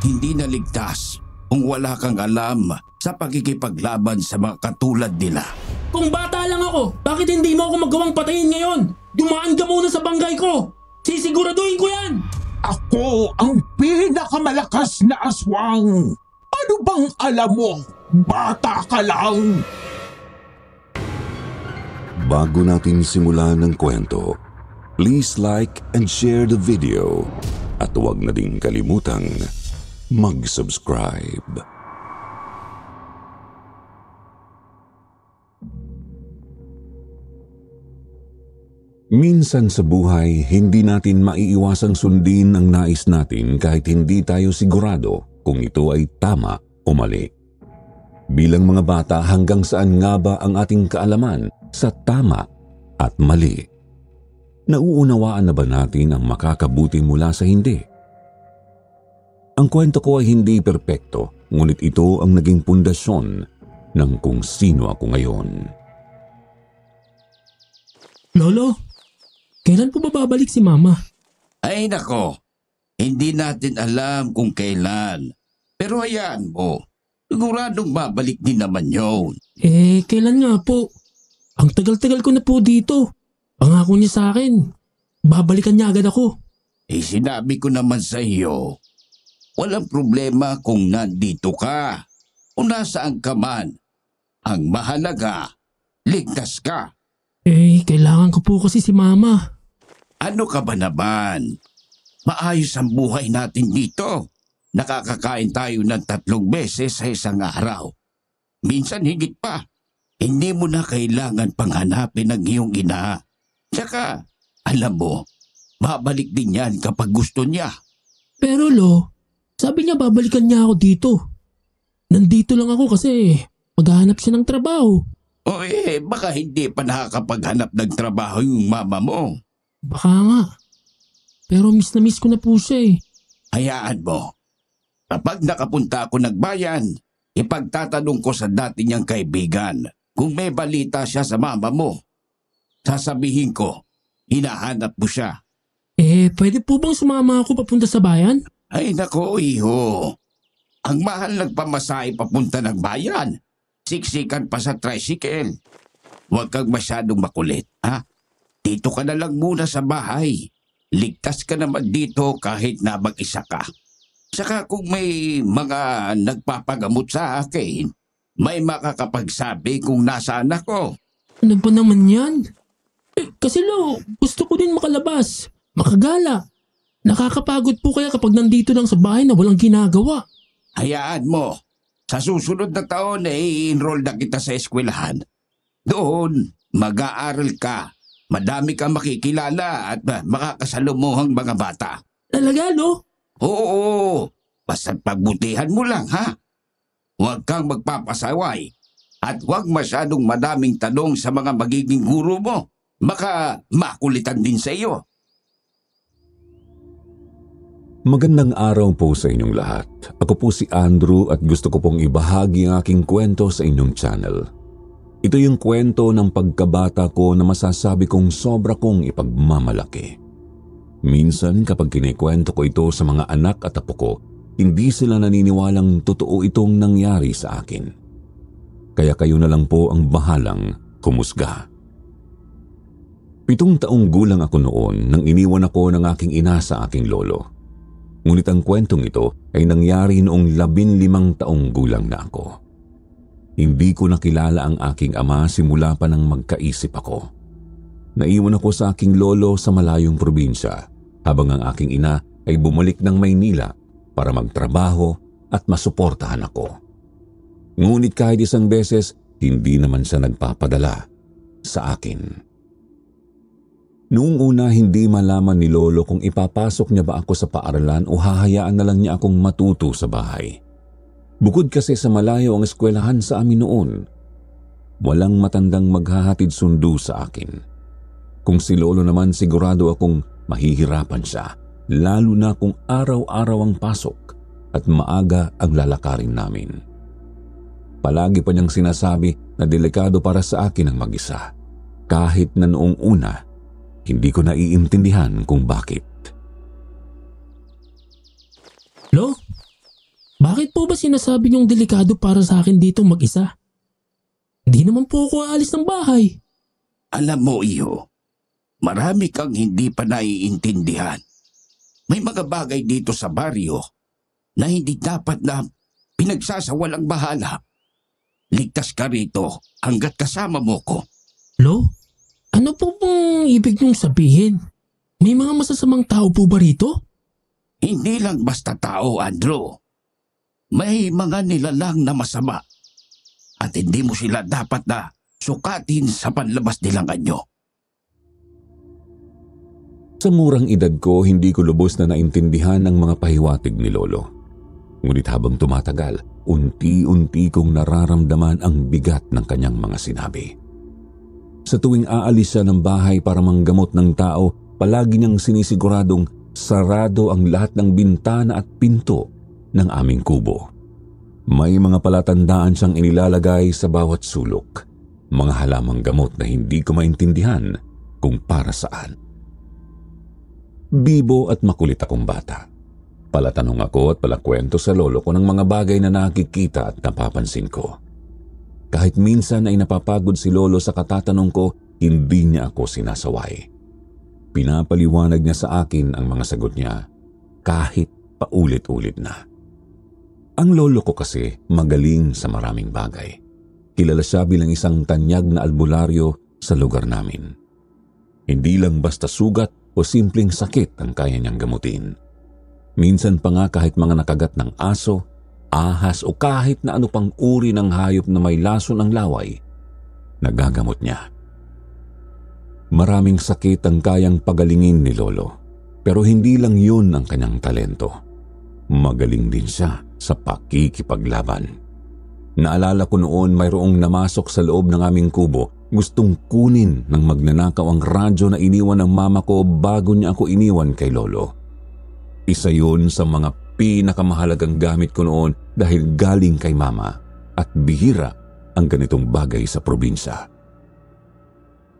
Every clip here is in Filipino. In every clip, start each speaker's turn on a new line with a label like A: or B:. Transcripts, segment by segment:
A: hindi na ligtas kung wala kang alam sa pagkikipaglaban sa mga katulad nila.
B: Kung bata lang ako, bakit hindi mo ako magawang patayin ngayon? Dumaan ka muna sa banggay ko! Sisiguraduhin ko yan!
C: Ako ang pinakamalakas na aswang! Ano bang alam mo? Bata ka lang!
D: Bago natin simulan ng kwento, please like and share the video at huwag na din kalimutang mag-subscribe. Minsan sa buhay, hindi natin maiiwasang sundin ang nais natin kahit hindi tayo sigurado kung ito ay tama o mali. Bilang mga bata, hanggang saan nga ba ang ating kaalaman sa tama at mali? Nauunawaan na ba natin ang makakabuti mula sa hindi? Ang kwento ko ay hindi perpekto, ngunit ito ang naging pundasyon ng kung sino ako ngayon.
B: Lolo, kailan po ba babalik si Mama?
A: Ay nako, hindi natin alam kung kailan. Pero hayaan mo, siguradong babalik din naman yun.
B: Kailan nga po? Ang tagal-tagal ko na po dito. Pangako niya sa akin, babalikan niya agad ako.
A: Sinabi ko naman sa iyo, walang problema kung nandito ka o nasaan ka man. Ang mahalaga, ligtas ka.
B: Kailangan ko po kasi si Mama.
A: Ano ka ba naman? Maayos ang buhay natin dito. Nakakakain tayo ng 3 beses sa isang araw. Minsan higit pa. Hindi mo na kailangan panghanapin ng iyong ina. Tsaka, alam mo, babalik din yan kapag gusto niya.
B: Pero Lo, sabi niya babalikan niya ako dito. Nandito lang ako kasi maghahanap siya ng trabaho.
A: Baka hindi pa nakakapaghanap ng trabaho yung mama mo.
B: Baka nga. Pero miss na miss ko na po siya.
A: Hayaan mo. Kapag nakapunta ako ng bayan, ipagtatanong ko sa dati niyang kaibigan kung may balita siya sa mama mo. Sasabihin ko, hinahanap mo siya.
B: Pwede po bang sumama ako papunta sa bayan?
A: Ay nako, iho. Ang mahal ng pamasahe papunta ng bayan. Siksikan pa sa tricycle. Huwag kang masyadong makulit, ha? Dito ka na lang muna sa bahay. Ligtas ka naman dito kahit na mag-isa ka. Saka kung may mga nagpapagamot sa akin, may makakapagsabi kung nasaan ako.
B: Ano ba naman yan? Kasi Lo, gusto ko din makalabas, makagala. Nakakapagod po kaya kapag nandito lang sa bahay na walang ginagawa.
A: Hayaan mo. Sa susunod na taon i-enroll na kita sa eskwelahan. Doon, mag-aaral ka. Madami kang makikilala at makakasalumuhang mga bata.
B: Talaga, Lo?
A: Oo, basta't pagbutihan mo lang, ha? Huwag kang magpapasaway at huwag masyadong madaming tanong sa mga magiging guro mo. Baka makulitan din sa iyo.
D: Magandang araw po sa inyong lahat. Ako po si Andrew at gusto ko pong ibahagi ang aking kwento sa inyong channel. Ito yung kwento ng pagkabata ko na masasabi kong sobra kong ipagmamalaki. Minsan kapag kinikwento ko ito sa mga anak at apo ko, hindi sila naniniwalang totoo itong nangyari sa akin. Kaya kayo na lang po ang bahalang humusga. 7 taong gulang ako noon nang iniwan ako ng aking ina sa aking lolo. Ngunit ang kwentong ito ay nangyari noong 15 taong gulang na ako. Hindi ko nakilala ang aking ama simula pa nang magkaisip ako. Naiwan ako sa aking lolo sa malayong probinsya habang ang aking ina ay bumalik ng Maynila para magtrabaho at masuportahan ako. Ngunit kahit isang beses, hindi naman siya nagpapadala sa akin. Noong una hindi malaman ni lolo kung ipapasok niya ba ako sa paaralan o hahayaan na lang niya akong matuto sa bahay. Bukod kasi sa malayo ang eskwelahan sa amin noon, walang matandang maghahatid sundo sa akin. Kung si lolo naman sigurado akong mahihirapan siya, lalo na kung araw-araw ang pasok at maaga ang lalakarin namin. Palagi pa niyang sinasabi na delikado para sa akin ang mag-isa, kahit na noong una, hindi ko naiintindihan kung bakit.
B: Lo, Bakit po ba sinasabi niyong delikado para sa akin dito mag-isa? Hindi naman po ako aalis ng bahay.
A: Alam mo, iho, marami kang hindi pa naiintindihan. May mga bagay dito sa baryo na hindi dapat na pinagsasawalang bahala. Ligtas ka rito hanggat kasama mo ko.
B: Lo, ano po bang ibig niyong sabihin? May mga masasamang tao po ba rito?
A: Hindi lang basta tao, Andrew. May mga nilalang na masama at hindi mo sila dapat na sukatin sa panlabas nilang anyo.
D: Sa murang edad ko, hindi ko lubos na naintindihan ang mga pahiwatig ni Lolo. Ngunit habang tumatagal, unti-unti kong nararamdaman ang bigat ng kanyang mga sinabi. Sa tuwing aalis siya ng bahay para manggamot ng tao, palagi niyang sinisiguradong sarado ang lahat ng bintana at pinto ng aming kubo. May mga palatandaan siyang inilalagay sa bawat sulok, mga halamang gamot na hindi ko maintindihan kung para saan. Bibo at makulit akong bata. Palatanong ako at palakwento sa lolo ko ng mga bagay na nakikita at napapansin ko. Kahit minsan ay napapagod si lolo sa katatanong ko, hindi niya ako sinasaway. Pinapaliwanag niya sa akin ang mga sagot niya, kahit paulit-ulit na. Ang lolo ko kasi magaling sa maraming bagay. Kilala siya bilang isang tanyag na albularyo sa lugar namin. Hindi lang basta sugat o simpleng sakit ang kaya niyang gamutin. Minsan pa nga kahit mga nakagat ng aso, ahas o kahit na ano pang uri ng hayop na may laso ng laway, nagagamot niya. Maraming sakit ang kayang pagalingin ni Lolo, pero hindi lang yun ang kanyang talento. Magaling din siya sa pakikipaglaban. Naalala ko noon mayroong namasok sa loob ng aming kubo, gustong kunin ng magnanakaw ang radyo na iniwan ng mama ko bago niya ako iniwan kay Lolo. Isa yun sa mga pinakamahalagang gamit ko noon dahil galing kay mama at bihira ang ganitong bagay sa probinsya.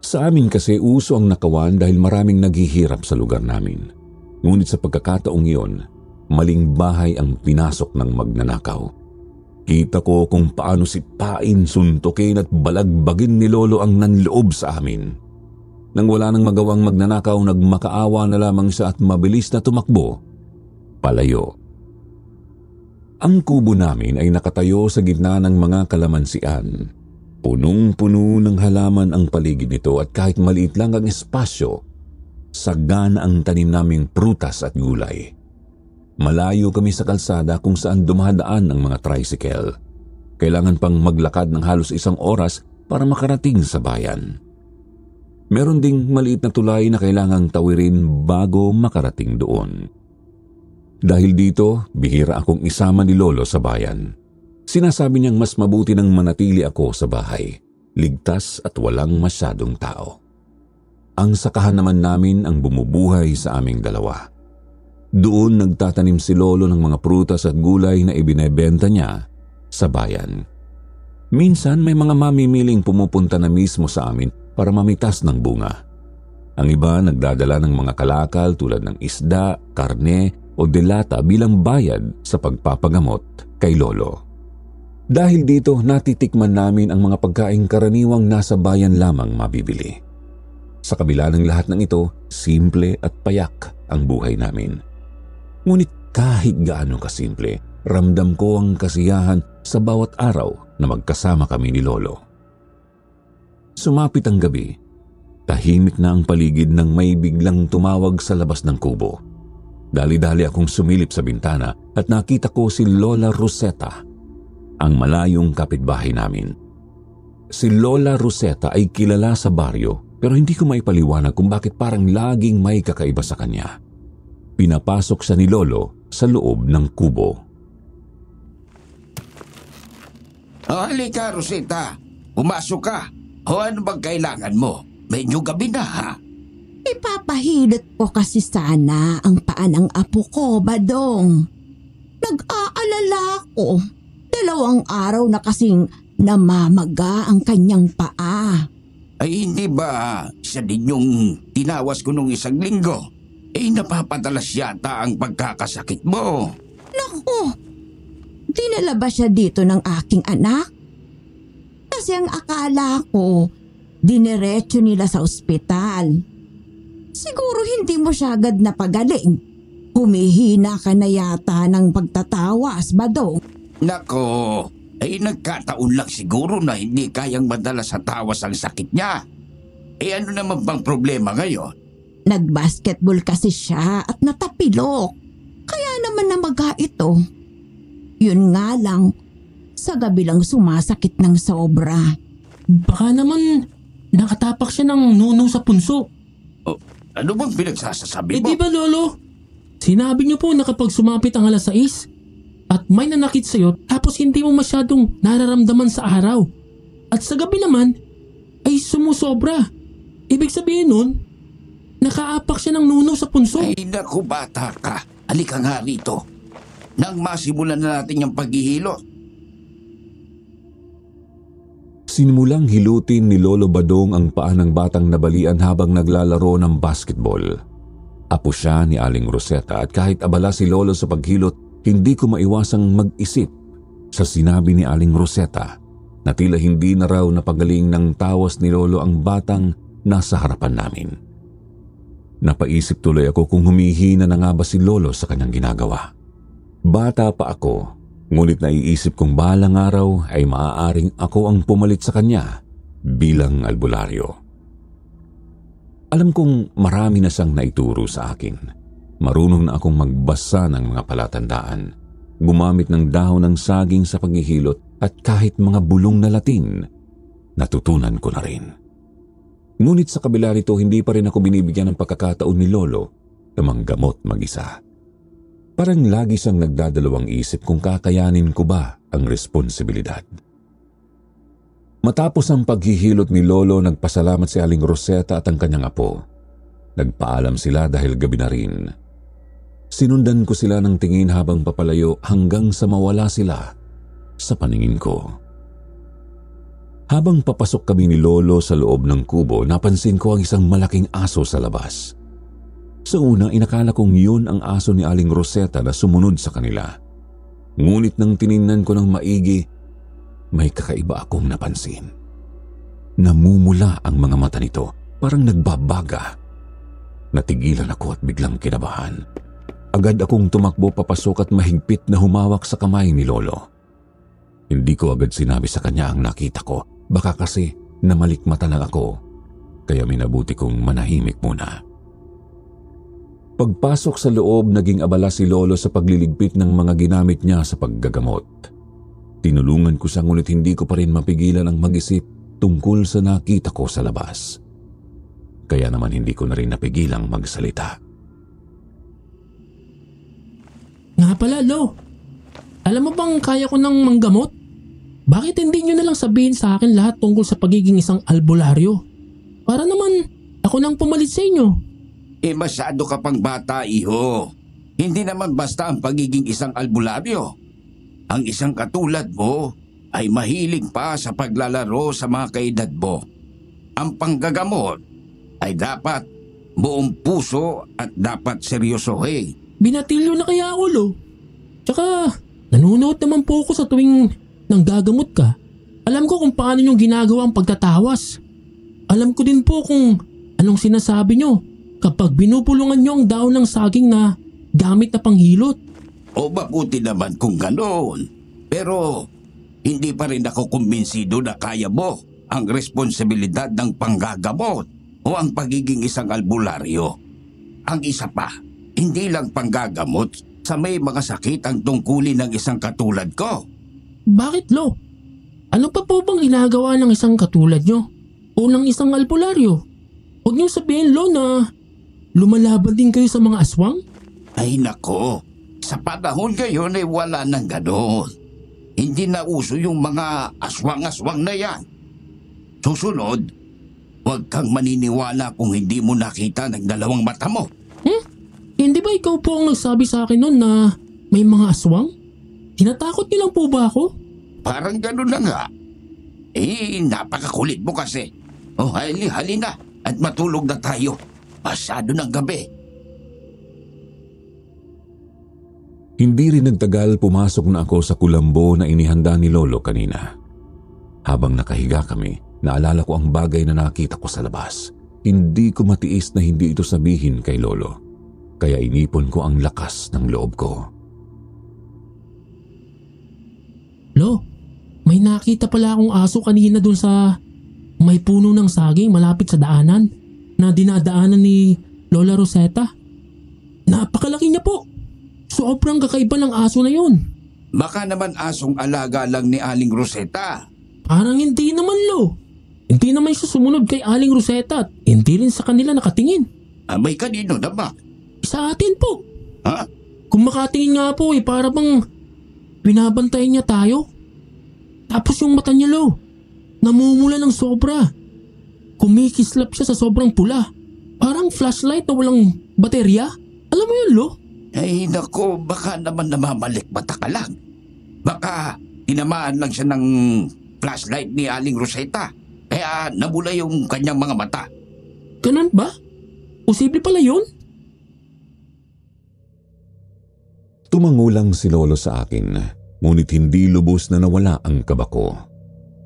D: Sa amin kasi uso ang nakawan dahil maraming naghihirap sa lugar namin. Ngunit sa pagkakataong iyon, maling bahay ang pinasok ng magnanakaw. Kita ko kung paano sipain, suntukin at balagbagin ni Lolo ang nanloob sa amin. Nang wala nang magawang magnanakaw, nagmakaawa na lamang siya at mabilis na tumakbo palayo. Ang kubo namin ay nakatayo sa gitna ng mga kalamansian. Punong-puno ng halaman ang paligid nito at kahit maliit lang ang espasyo, sagana ang tanim naming prutas at gulay. Malayo kami sa kalsada kung saan dumadaan ang mga tricycle. Kailangan pang maglakad ng halos 1 oras para makarating sa bayan. Meron ding maliit na tulay na kailangang tawirin bago makarating doon. Dahil dito, bihira akong isama ni Lolo sa bayan. Sinasabi niyang mas mabuti nang manatili ako sa bahay, ligtas at walang masyadong tao. Ang sakahan naman namin ang bumubuhay sa aming dalawa. Doon nagtatanim si Lolo ng mga prutas at gulay na ibinebenta niya sa bayan. Minsan may mga mamimiling pumupunta na mismo sa amin para mamitas ng bunga. Ang iba nagdadala ng mga kalakal tulad ng isda, karne o delata bilang bayad sa pagpapagamot kay Lolo. Dahil dito natitikman namin ang mga pagkaing karaniwang nasa bayan lamang mabibili. Sa kabila ng lahat ng ito, simple at payak ang buhay namin. Ngunit kahit gaano kasimple, ramdam ko ang kasiyahan sa bawat araw na magkasama kami ni Lolo. Sumapit ang gabi, tahimik na ang paligid nang may biglang tumawag sa labas ng kubo. Dali-dali akong sumilip sa bintana at nakita ko si Lola Rosetta, ang malayong kapitbahay namin. Si Lola Rosetta ay kilala sa baryo pero hindi ko maipaliwanag kung bakit parang laging may kakaiba sa kanya. Pinapasok siya ni Lolo sa loob ng kubo.
A: Halika, Rosetta. Pumasok ka. O ano bang kailangan mo? Medyo gabi na, ha?
E: Ipapahilot ko kasi sana ang paa ng apo ko, Badong. Nag-aalala ko. 2 araw na kasing namamaga ang kanyang paa.
A: Ay hindi ba siya din yung tinawas ko nung 1 linggo? Napapadalas yata ang pagkakasakit mo.
E: Naku, dinala ba siya dito ng aking anak? Kasi ang akala ko, diniretso nila sa ospital. Siguro hindi mo siya agad napagaling. Humihina ka na yata ng pagtatawas, Badong.
A: Nako, ay nagkataon lang siguro na hindi kayang madala sa tawas ang sakit niya. Ano naman bang problema ngayon?
E: Nagbasketball kasi siya at natapilok. Kaya naman namaga ito. Yun nga lang, sa gabi lang sumasakit ng sobra.
B: Baka naman nakatapak siya ng nuno sa punso.
A: Ano bang pinagsasasabi mo?
B: Di ba, Lolo? Sinabi niyo po na kapag sumapit ang 6 at may nanakit sa'yo tapos hindi mo masyadong nararamdaman sa araw. At sa gabi naman ay sumusobra. Ibig sabihin nun, nakaapak siya ng nuno sa punso.
A: Ay naku, bata ka. Halika nga rito. Nang masimulan na natin yung paghihilo.
D: Sinimulang hilutin ni Lolo Badong ang paa ng batang nabalian habang naglalaro ng basketball. Apo siya ni Aling Rosetta at kahit abala si Lolo sa paghilot, hindi ko maiwasang mag-isip sa sinabi ni Aling Rosetta na tila hindi na raw napagaling ng tawas ni Lolo ang batang nasa harapan namin. Napaisip tuloy ako kung humihina na nga ba si Lolo sa kanyang ginagawa. Bata pa ako, ngunit naiisip kong balang araw ay maaaring ako ang pumalit sa kanya bilang albularyo. Alam kong marami na siyang naituro sa akin. Marunong na akong magbasa ng mga palatandaan, gumamit ng dahon ng saging sa paghihilot at kahit mga bulong na Latin, natutunan ko na rin. Ngunit sa kabila nito, hindi pa rin ako binibigyan ng pagkakataon ni Lolo na manggamot mag-isa. Parang lagi siyang nagdadalawang isip kung kakayanin ko ba ang responsibilidad. Matapos ang paghihilot ni Lolo, nagpasalamat si Aling Rosetta at ang kanyang apo. Nagpaalam sila dahil gabi na rin. Sinundan ko sila ng tingin habang papalayo hanggang sa mawala sila sa paningin ko. Habang papasok kami ni Lolo sa loob ng kubo, napansin ko ang isang malaking aso sa labas. Sa una, inakala kong yun ang aso ni Aling Rosetta na sumunod sa kanila. Ngunit nang tiningnan ko ng maigi, may kakaiba akong napansin. Namumula ang mga mata nito, parang nagbabaga. Natigilan ako at biglang kinabahan. Agad akong tumakbo papasok at mahigpit na humawak sa kamay ni Lolo. Hindi ko agad sinabi sa kanya ang nakita ko. Baka kasi namalikmata lang ako, kaya minabuti kong manahimik muna. Pagpasok sa loob, naging abala si Lolo sa pagliligpit ng mga ginamit niya sa paggagamot. Tinulungan ko siya ngunit hindi ko pa rin mapigilan ang mag-isip tungkol sa nakita ko sa labas. Kaya naman hindi ko na rin napigilang magsalita.
B: Nga pala, Lo. Alam mo bang kaya ko nang manggamot? Bakit hindi nyo nalang sabihin sa akin lahat tungkol sa pagiging isang albularyo? Para naman ako nang pumalit sa inyo.
A: Masyado ka pang bata, iho. Hindi naman basta ang pagiging isang albularyo. Ang isang katulad mo ay mahilig pa sa paglalaro sa mga kaedad mo. Ang panggagamot ay dapat buong puso at dapat seryosohin.
B: Binatilyo na kaya ako, Lo. Tsaka nanonood naman po ako sa tuwing nanggagamot ka. Alam ko kung paano nyo ginagawa ang pagtatawas. Alam ko din po kung anong sinasabi nyo kapag binubulungan nyo ang daon ng saging na gamit na panghilot.
A: O mabuti naman kung ganoon. Pero hindi pa rin ako kumbinsido na kaya mo ang responsibilidad ng panggagamot o ang pagiging isang albularyo. Ang isa pa, hindi lang panggagamot sa may mga sakit ang tungkulin ng isang katulad ko.
B: Bakit, Lo? Ano pa po bang ginagawa ng isang katulad nyo? O ng isang albularyo? Huwag nyo sabihin, Lo, na lumalaban din kayo sa mga aswang?
A: Ay nako, sa panahon ngayon ay wala nang ganoon. Hindi na uso yung mga aswang-aswang na yan. Susunod, huwag kang maniniwala kung hindi mo nakita ng dalawang mata mo.
B: Hindi ba ikaw po ang nagsabi sa akin noon na may mga aswang? Tinatakot niyo lang po ba ako?
A: Parang gano'n na nga. Napakakulit mo kasi. Halina at matulog na tayo. Pasado ng gabi.
D: Hindi rin nagtagal, pumasok na ako sa kulambo na inihanda ni Lolo kanina. Habang nakahiga kami, naalala ko ang bagay na nakita ko sa labas. Hindi ko matiis na hindi ito sabihin kay Lolo. Kaya inipon ko ang lakas ng loob ko.
B: Lo, may nakita pala akong aso kanina dun sa may puno ng saging malapit sa daanan na dinadaanan ni Lola Rosetta. Napakalaki niya po. Sobrang kakaiba ng aso na yun.
A: Baka naman asong alaga lang ni Aling Rosetta.
B: Parang hindi naman, Lo. Hindi naman siya sumunod kay Aling Rosetta at hindi rin sa kanila nakatingin.
A: May kanino na ba?
B: Sa atin po.
A: Ha?
B: Kung makatingin nga po para bang binabantayan niya tayo. Tapos yung mata niya, Lo, namumula ng sobra. Kumikislap siya sa sobrang pula. Parang flashlight na walang baterya. Alam mo yun, Lo?
A: Ay nako, baka naman namamalikmata ka lang. Baka tinamaan lang siya ng flashlight ni Aling Rosetta. Kaya nabula yung kanyang mga mata.
B: Ganun ba? Posible pala yun?
D: Tumangulang si Lolo sa akin, ngunit hindi lubos na nawala ang kaba ko.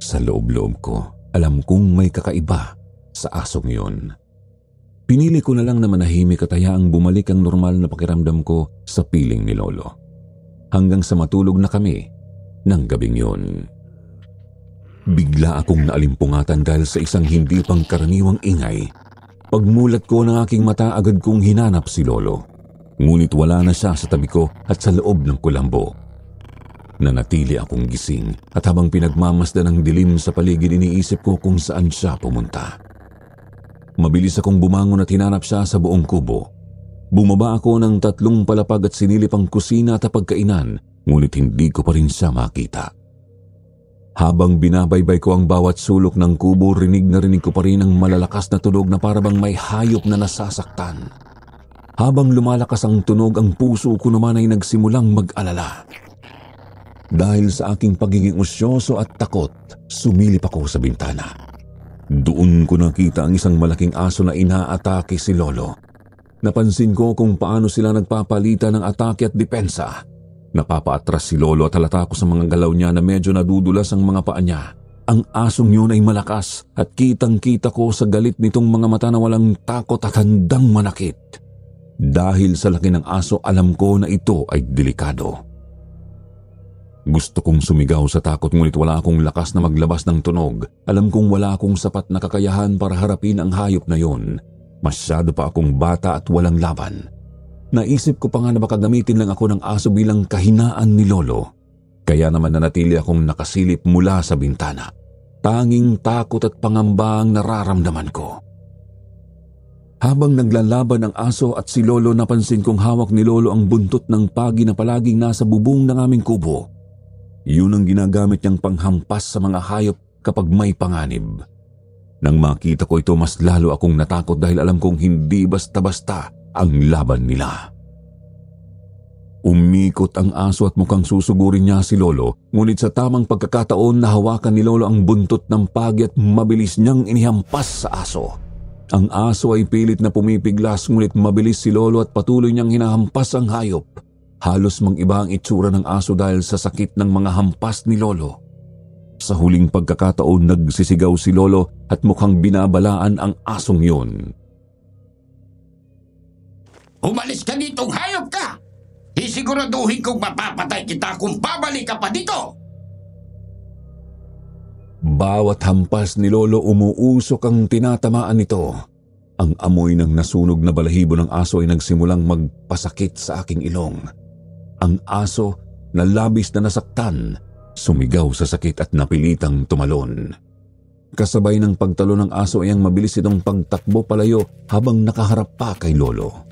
D: Sa loob-loob ko, alam kong may kakaiba sa asong yun. Pinili ko na lang na manahimik at hayaang bumalik ang normal na pakiramdam ko sa piling ni Lolo. Hanggang sa matulog na kami ng gabing yun. Bigla akong naalimpungatan dahil sa isang hindi pangkaraniwang ingay. Pagmulat ko ng aking mata, agad kong hinanap si Lolo. Ngunit wala na siya sa tabi ko at sa loob ng kulambo. Nanatili akong gising at habang pinagmamasdan ng dilim sa paligid, iniisip ko kung saan siya pumunta. Mabilis akong bumangon at hinanap siya sa buong kubo. Bumaba ako ng 3 palapag at sinilip ang kusina at pagkainan, ngunit hindi ko pa rin siya makita. Habang binabaybay ko ang bawat sulok ng kubo, rinig ko pa rin ang malalakas na tunog na parabang may hayop na nasasaktan. Habang lumalakas ang tunog, ang puso ko naman ay nagsimulang mag-alala. Dahil sa aking pagiging usyoso at takot, sumilip ako sa bintana. Doon ko nakita ang isang malaking aso na inaatake si Lolo. Napansin ko kung paano sila nagpapalitan ng atake at depensa. Napapaatras si Lolo at halata ko sa mga galaw niya na medyo nadudulas ang mga paa niya. Ang asong yun ay malakas at kitang-kita ko sa galit nitong mga mata na walang takot at handang manakit. Dahil sa laki ng aso, alam ko na ito ay delikado. Gusto kong sumigaw sa takot ngunit wala akong lakas na maglabas ng tunog. Alam kong wala akong sapat na kakayahan para harapin ang hayop na yon. Masyado pa akong bata at walang laban. Naisip ko pa nga na baka gamitin lang ako ng aso bilang kahinaan ni Lolo. Kaya naman nanatili akong nakasilip mula sa bintana. Tanging takot at pangamba ang nararamdaman ko. Habang naglalaban ang aso at si Lolo, napansin kong hawak ni Lolo ang buntot ng pagi na palaging nasa bubong ng aming kubo. Yun ang ginagamit niyang panghampas sa mga hayop kapag may panganib. Nang makita ko ito, mas lalo akong natakot dahil alam kong hindi basta-basta ang laban nila. Umikot ang aso at mukhang susugurin niya si Lolo, ngunit sa tamang pagkakataon nahawakan ni Lolo ang buntot ng pagi at mabilis niyang inihampas sa aso. Ang aso ay pilit na pumipiglas ngunit mabilis si Lolo at patuloy niyang hinahampas ang hayop. Halos mang-iba ang itsura ng aso dahil sa sakit ng mga hampas ni Lolo. Sa huling pagkakataon, nagsisigaw si Lolo at mukhang binabalaan ang asong yun.
A: Umalis ka ditong hayop ka! Isiguraduhin kong mapapatay kita kung babalik ka pa dito!
D: Bawat hampas ni Lolo, umuusok ang tinatamaan nito. Ang amoy ng nasunog na balahibo ng aso ay nagsimulang magpasakit sa aking ilong. Ang aso na labis na nasaktan, sumigaw sa sakit at napilitang tumalon. Kasabay ng pagtalon ng aso ay ang mabilis itong pagtakbo palayo habang nakaharap pa kay Lolo.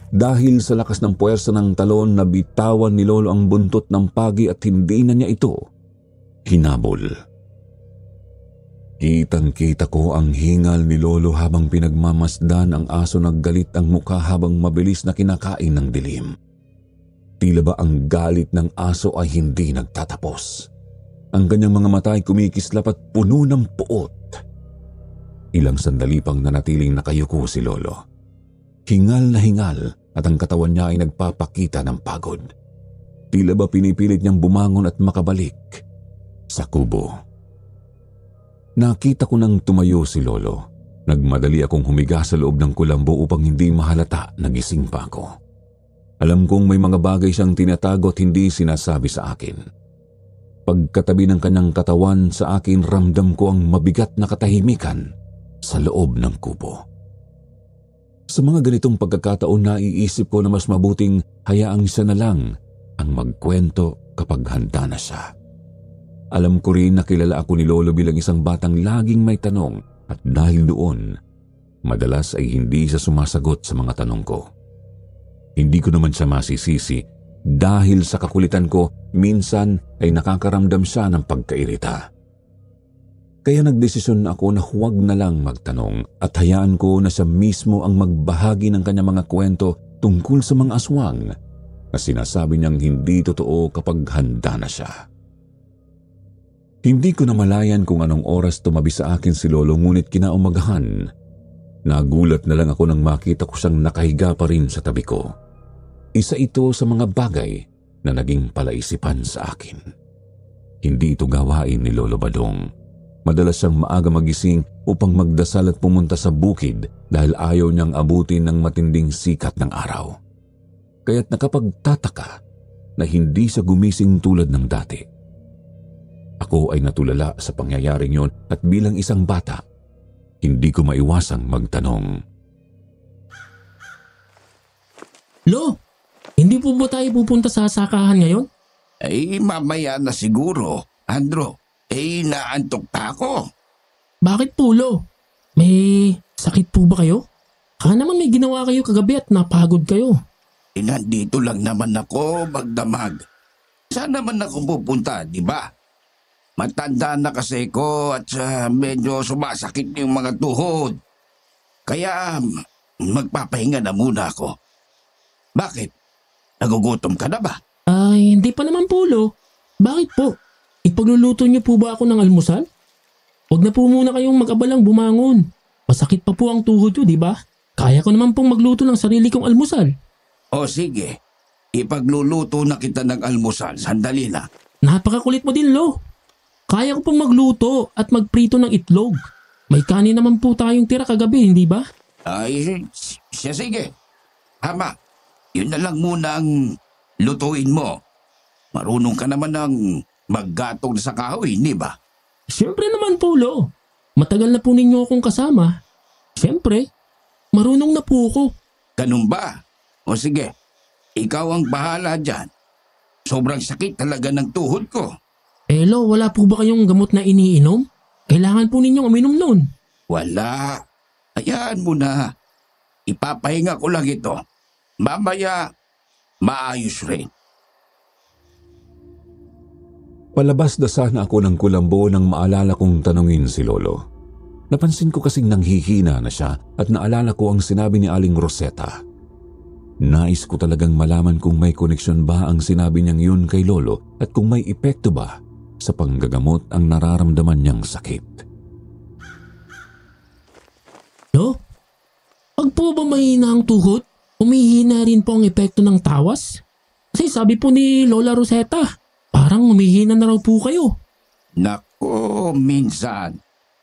D: Dahil sa lakas ng puwersa ng talon, nabitawan ni Lolo ang buntot ng pagi at hindi na niya ito hinabol. Kitang-kita ko ang hingal ni Lolo habang pinagmamasdan ang aso. Naggalit ang mukha habang mabilis na kinakain ng dilim. Tila ba ang galit ng aso ay hindi nagtatapos. Ang kanyang mga mata ay kumikislap at puno ng puot. Ilang sandali pang nanatiling nakayuko si Lolo. Hingal na hingal at ang katawan niya ay nagpapakita ng pagod. Tila ba pinipilit niyang bumangon at makabalik sa kubo. Nakita ko nang tumayo si Lolo. Nagmadali akong humiga sa loob ng kulambo upang hindi mahalata na gising pa ako. Alam kong may mga bagay siyang tinatago at hindi sinasabi sa akin. Pagkatabi ng kanyang katawan sa akin, ramdam ko ang mabigat na katahimikan sa loob ng kubo. Sa mga ganitong pagkakataon, naiisip ko na mas mabuting hayaang siya na lang ang magkwento kapag handa na siya. Alam ko rin na kilala ako ni Lolo bilang isang batang laging may tanong at dahil doon, madalas ay hindi siya sumasagot sa mga tanong ko. Hindi ko naman siya masisisi dahil sa kakulitan ko, minsan ay nakakaramdam siya ng pagkairita. Kaya nagdesisyon ako na huwag na lang magtanong at hayaan ko na siya mismo ang magbahagi ng kanyang mga kwento tungkol sa mga aswang na sinasabi niyang hindi totoo kapag handa na siya. Hindi ko namalayan kung anong oras tumabi sa akin si Lolo, ngunit kinaumagahan, nagulat na lang ako nang makita ko siyang nakahiga pa rin sa tabi ko. Isa ito sa mga bagay na naging palaisipan sa akin. Hindi ito gawain ni Lolo Badong. Madalas siyang maaga magising upang magdasal at pumunta sa bukid dahil ayaw niyang abutin ng matinding sikat ng araw. Kaya't nakapagtataka na hindi siya gumising tulad ng dati. Ako ay natulala sa pangyayaring yon at bilang isang bata, hindi ko maiwasang magtanong.
B: Lo, hindi po ba tayo pupunta sa sakahan ngayon?
A: Ay, mamaya na siguro, Andro. Naantok pa ako.
B: Bakit po, Lo? May sakit po ba kayo? Baka naman may ginawa kayo kagabi at napagod kayo.
A: Nandito lang naman ako magdamag. Saan naman ako pupunta, di ba? Matanda na kasi ko at medyo sumasakit yung mga tuhod. Kaya magpapahinga na muna ako. Bakit? Nagugutom ka na ba?
B: Ay, hindi pa naman po, Lo. Bakit po? Ipagluluto niyo po ba ako ng almusal? Huwag na po muna kayong mag-abalang bumangon. Masakit pa po ang tuhod niyo, di ba? Kaya ko naman pong magluto ng sarili kong almusal.
A: O sige, ipagluluto na kita ng almusal. Sandali na.
B: Napakakulit mo din, Lo. Kaya ko pong magluto at magprito ng itlog. May kanin naman po tayong tira kagabi, hindi ba?
A: Ay, sige. Ama, yun na lang muna ang lutuin mo. Marunong ka naman ng maggatong sa kahoy, di ba?
B: Siyempre naman po, Lo. Matagal na po ninyo akong kasama. Siyempre, marunong na po ako.
A: Ganun ba? O sige, ikaw ang bahala dyan. Sobrang sakit talaga ng tuhod ko.
B: Lo, wala po ba kayong gamot na iniinom? Kailangan po ninyong uminom nun.
A: Wala. Hayaan mo na. Ipapahinga ko lang ito. Mamaya, maayos rin.
D: Palabas na sana ako ng kulambo nang maalala kong tanungin si Lolo. Napansin ko kasing nanghihina na siya at naalala ko ang sinabi ni Aling Rosetta. Nais ko talagang malaman kung may koneksyon ba ang sinabi niyang yun kay Lolo at kung may epekto ba sa panggagamot ang nararamdaman niyang sakit.
B: Lo, pag po ba mahina ang tuhod, humihina rin po ang epekto ng tawas? Kasi sabi po ni Lola Rosetta, parang humihina na raw po kayo.
A: Nako, minsan,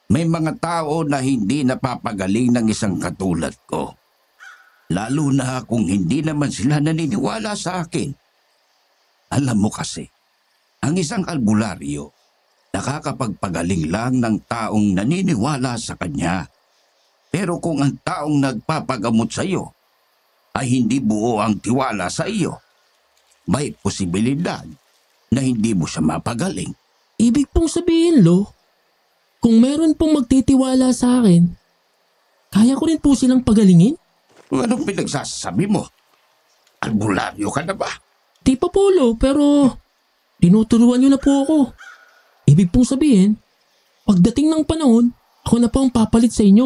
A: may mga tao na hindi napapagaling ng isang katulad ko. Lalo na kung hindi naman sila naniniwala sa akin. Alam mo kasi, ang isang albularyo, nakakapagpagaling lang ng taong naniniwala sa kanya. Pero kung ang taong nagpapagamot sa iyo ay hindi buo ang tiwala sa iyo, may posibilidad na hindi mo siya mapagaling.
B: Ibig pong sabihin, Lo, kung meron pong magtitiwala sa akin, kaya ko rin po silang pagalingin?
A: Anong pinagsasabi mo? Albularyo ka na ba?
B: Di pa po, Lo, pero tinuturuan niyo na po ako. Ibig pong sabihin, pagdating ng panahon, ako na po ang papalit sa inyo.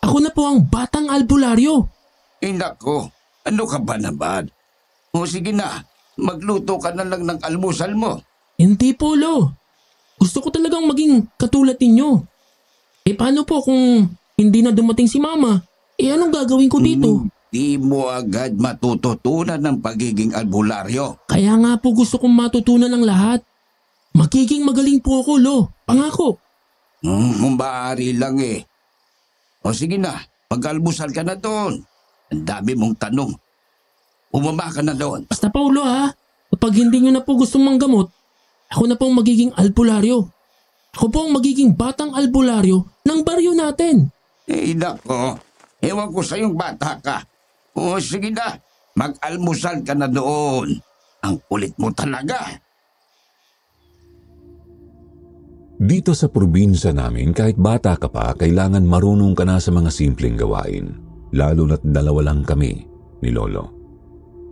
B: Ako na po ang batang albularyo.
A: Nako, ano ka ba naman? O sige na, magluto ka na lang ng almusal mo.
B: Hindi po, Lo. Gusto ko talagang maging katulad ninyo. Paano po kung hindi na dumating si Mama? Anong gagawin ko dito?
A: di mo agad matututunan ng pagiging albularyo.
B: Kaya nga po gusto kong matutunan ng lahat. Magiging magaling po ako, Lo. Pangako.
A: Maaari lang eh. O sige na, pag-almusal ka na doon. Ang dami mong tanong. Umama ka na doon.
B: Basta Paulo ha, kapag hindi nyo na po gustong manggamot, ako na po ang magiging albularyo. Ako po ang magiging batang albularyo ng baryo natin.
A: Nako, ewan ko sa'yong bata ka. O sige na, mag-almusal ka na doon. Ang kulit mo talaga.
D: Dito sa probinsya namin, kahit bata ka pa, kailangan marunong ka na sa mga simpleng gawain. Lalo na't dalawa lang kami ni Lolo.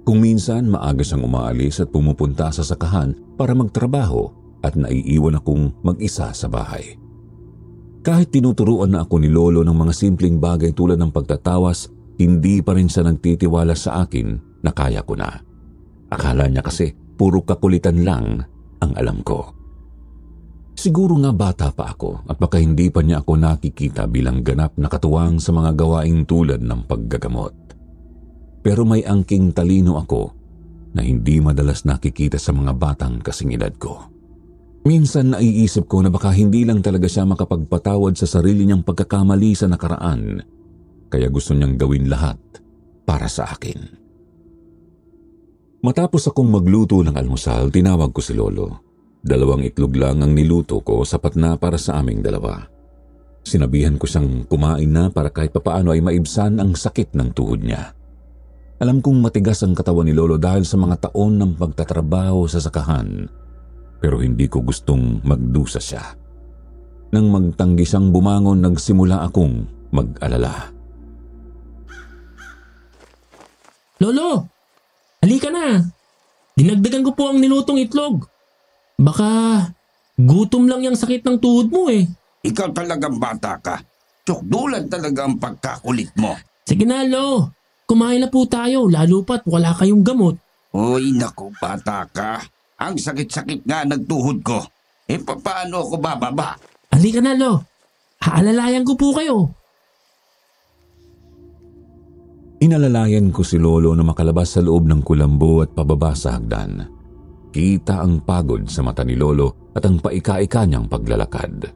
D: Kung minsan, maaga siyang umaalis at pumupunta sa sakahan para magtrabaho at naiiwan akong mag-isa sa bahay. Kahit tinuturuan na ako ni Lolo ng mga simpleng bagay tulad ng pagtatawas, hindi pa rin siya nagtitiwala sa akin na kaya ko na. Akala niya kasi puro kakulitan lang ang alam ko. Siguro nga bata pa ako at baka hindi pa niya ako nakikita bilang ganap na katuwang sa mga gawaing tulad ng paggagamot. Pero may angking talino ako na hindi madalas nakikita sa mga batang kasing edad ko. Minsan naiisip ko na baka hindi lang talaga siya makapagpatawad sa sarili niyang pagkakamali sa nakaraan, kaya gusto niyang gawin lahat para sa akin. Matapos akong magluto ng almusal, tinawag ko si Lolo. 2 itlog lang ang niluto ko, sapat na para sa aming dalawa. Sinabihan ko siyang kumain na para kahit papaano ay maibsan ang sakit ng tuhod niya. Alam kong matigas ang katawan ni Lolo dahil sa mga taon ng pagtatrabaho sa sakahan, pero hindi ko gustong magdusa siya. Nang magtanggi siyang bumangon, nagsimula akong mag-alala.
B: Lolo, halika na. Dinagdagan ko po ang nilutong itlog. Baka gutom lang yung sakit ng tuhod mo eh.
A: Ikaw talagang bata ka. Tsukdulan talaga ang pagkakulit mo.
B: Sige na, Lo. Kumain na po tayo, lalo pa't wala kayong gamot.
A: Uy, naku, bata ka. Ang sakit-sakit nga nagtuhod ko. Paano ako bababa?
B: Halika na, Lo. Aalalayan ko po kayo.
D: Inalalayan ko si Lolo na makalabas sa loob ng kulambo at pababa sa hagdan. Kita ang pagod sa mata ni Lolo at ang paika-ika niyang paglalakad.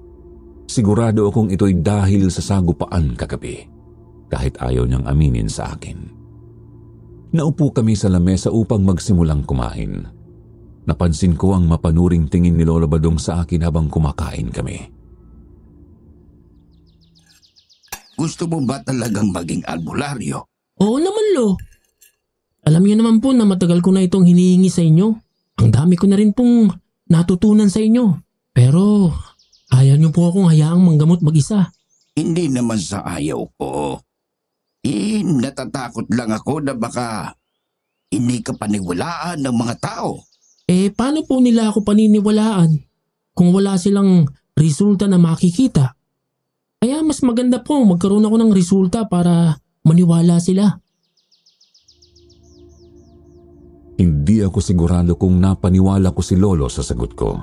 D: Sigurado akong ito'y dahil sa sagupaan kagabi, kahit ayaw niyang aminin sa akin. Naupo kami sa lamesa upang magsimulang kumain. Napansin ko ang mapanuring tingin ni Lolo Badong sa akin habang kumakain kami.
A: Gusto mo ba talagang maging albularyo?
B: Oo naman, Lo. Alam niyo naman po na matagal ko na itong hinihingi sa inyo. Ang dami ko na rin pong natutunan sa inyo. Pero ayaw niyo po akong hayaang manggamot mag-isa.
A: Hindi naman sa ayaw ko. Natatakot lang ako na baka hindi ka paniwalaan ng mga tao.
B: Paano po nila ako paniniwalaan kung wala silang resulta na makikita? Kaya mas maganda po magkaroon ako ng resulta para maniwala sila.
D: Hindi ako sigurado kung napaniwala ko si Lolo sa sagot ko.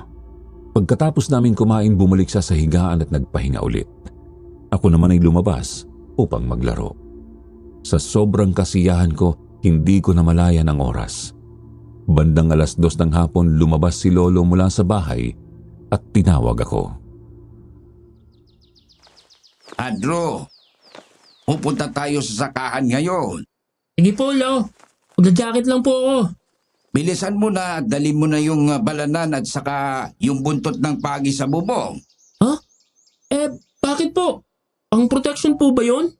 D: Pagkatapos namin kumain, bumalik siya sa higaan at nagpahinga ulit. Ako naman ay lumabas upang maglaro. Sa sobrang kasiyahan ko, hindi ko namalayan ang oras. Bandang 2:00 ng hapon, lumabas si Lolo mula sa bahay at tinawag ako.
A: Adro, pupunta tayo sa sakahan ngayon.
B: Sige po, Lo. Magja-jacket lang po ako.
A: Bilisan mo na, dali mo na yung balanan at saka yung buntot ng pagi sa bubong.
B: Ha? Bakit po? Pang protection po ba yun?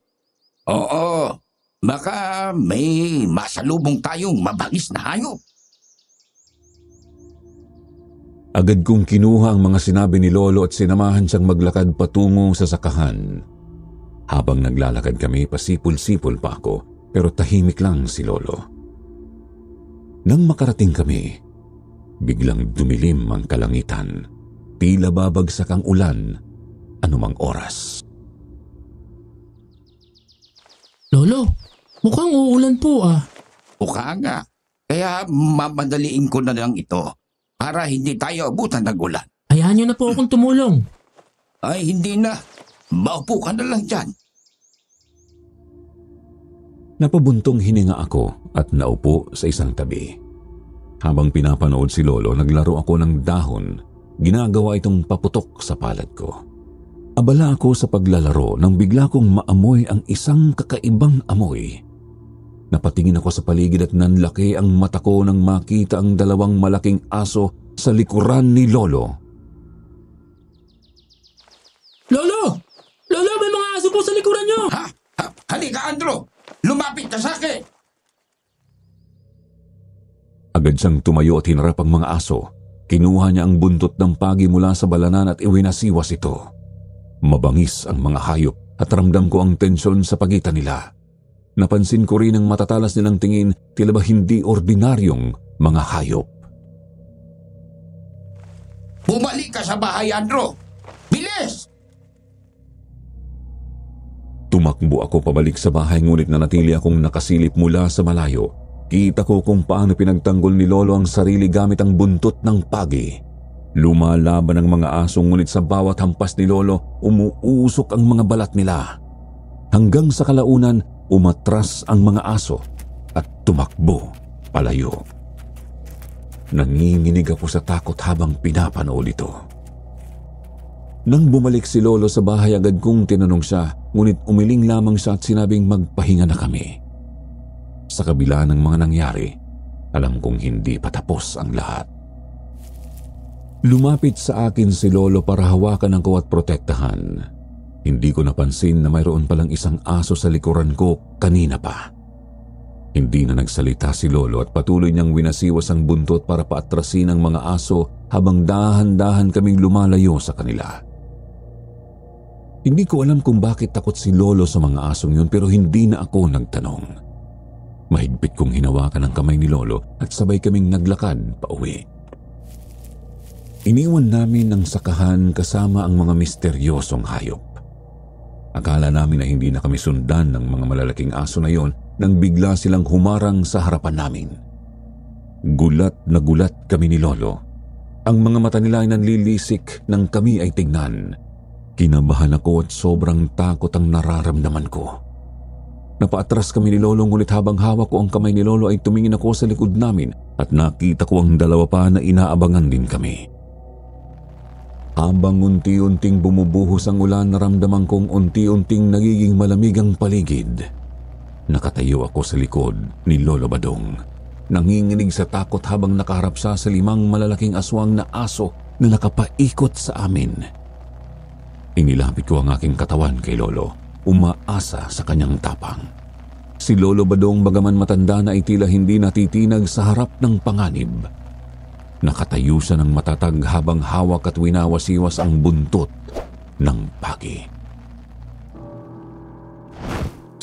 A: Oo, baka may masalubong tayong mabangis na hayop.
D: Agad kong kinuha ang mga sinabi ni Lolo at sinamahan siyang maglakad patungo sa sakahan. Habang naglalakad kami, pasipol-sipol pa ako, pero tahimik lang si Lolo. Nang makarating kami, biglang dumilim ang kalangitan. Tila babagsak ang ulan anumang oras.
B: Lolo, mukhang uulan po ah.
A: Mukha nga, kaya mamadaliin ko na lang ito para hindi tayo abutan ng ulan.
B: Hayaan niyo na po akong tumulong.
A: Ay, hindi na. Maupo ka na lang dyan.
D: Napabuntong hininga ako at naupo sa isang tabi. Habang pinapanood si Lolo, naglaro ako ng dahon. Ginagawa itong paputok sa palad ko. Abala ako sa paglalaro nang bigla kong maamoy ang isang kakaibang amoy. Napatingin ako sa paligid at nanlaki ang mata ko nang makita ang dalawang malaking aso sa likuran ni Lolo.
B: Lolo! Lolo, may mga aso po sa likuran nyo!
A: Ha? Halika, Andrew! Lumapit ka sa akin!
D: Agad siyang tumayo at hinarap ang mga aso. Kinuha niya ang buntot ng pagi mula sa balanan at iwinasiwas ito. Mabangis ang mga hayop at ramdam ko ang tensyon sa pagitan nila. Napansin ko rin ang matatalas nilang tingin, tila ba hindi ordinaryong mga hayop.
A: Bumalik ka sa bahay, Andrew! Bilis!
D: Tumakbo ako pabalik sa bahay ngunit nanatili akong nakasilip mula sa malayo. Kita ko kung paano pinagtanggol ni Lolo ang sarili gamit ang buntot ng pagi. Lumalaban ang mga aso ngunit sa bawat hampas ni Lolo, umuusok ang mga balat nila. Hanggang sa kalaunan, umatras ang mga aso at tumakbo palayo. Nanginginig ako sa takot habang pinapanood ito. Nang bumalik si Lolo sa bahay, agad kong tinanong siya, ngunit umiling lamang siya at sinabing magpahinga na kami. Sa kabila ng mga nangyari, alam kong hindi pa tapos ang lahat. Lumapit sa akin si Lolo para hawakan ako at protektahan. Hindi ko napansin na mayroon palang isang aso sa likuran ko kanina pa. Hindi na nagsalita si Lolo at patuloy niyang winasiwas ang buntot para paatrasin ang mga aso habang dahan-dahan kaming lumalayo sa kanila. Hindi ko alam kung bakit takot si Lolo sa mga asong yun pero hindi na ako nagtanong. Mahigpit kong hinawakan ang kamay ni Lolo at sabay kaming naglakad pauwi. Iniwan namin ang sakahan kasama ang mga misteryosong hayop. Akala namin na hindi na kami sundan ng mga malalaking aso na yon nang bigla silang humarang sa harapan namin. Gulat na gulat kami ni Lolo. Ang mga mata nila ay nanlilisik nang kami ay tignan. Kinabahan ako at sobrang takot ang nararamdaman ko. Napaatras kami ni Lolo ngunit habang hawak ko ang kamay ni Lolo ay tumingin ako sa likod namin at nakita ko ang dalawa pa na inaabangan din kami. Habang unti-unting bumubuhos ang ulan, naramdaman kong unti-unting nagiging malamig ang paligid. Nakatayo ako sa likod ni Lolo Badong. Nanginginig sa takot habang nakaharap siya sa 5 malalaking aswang na aso na nakapaikot sa amin. Inilapit ko ang aking katawan kay Lolo, umaasa sa kanyang tapang. Si Lolo Badong bagaman matanda na ay tila hindi natitinag sa harap ng panganib. Nakatayo siya ng matatag habang hawak at winawasiwas ang buntot ng pagi.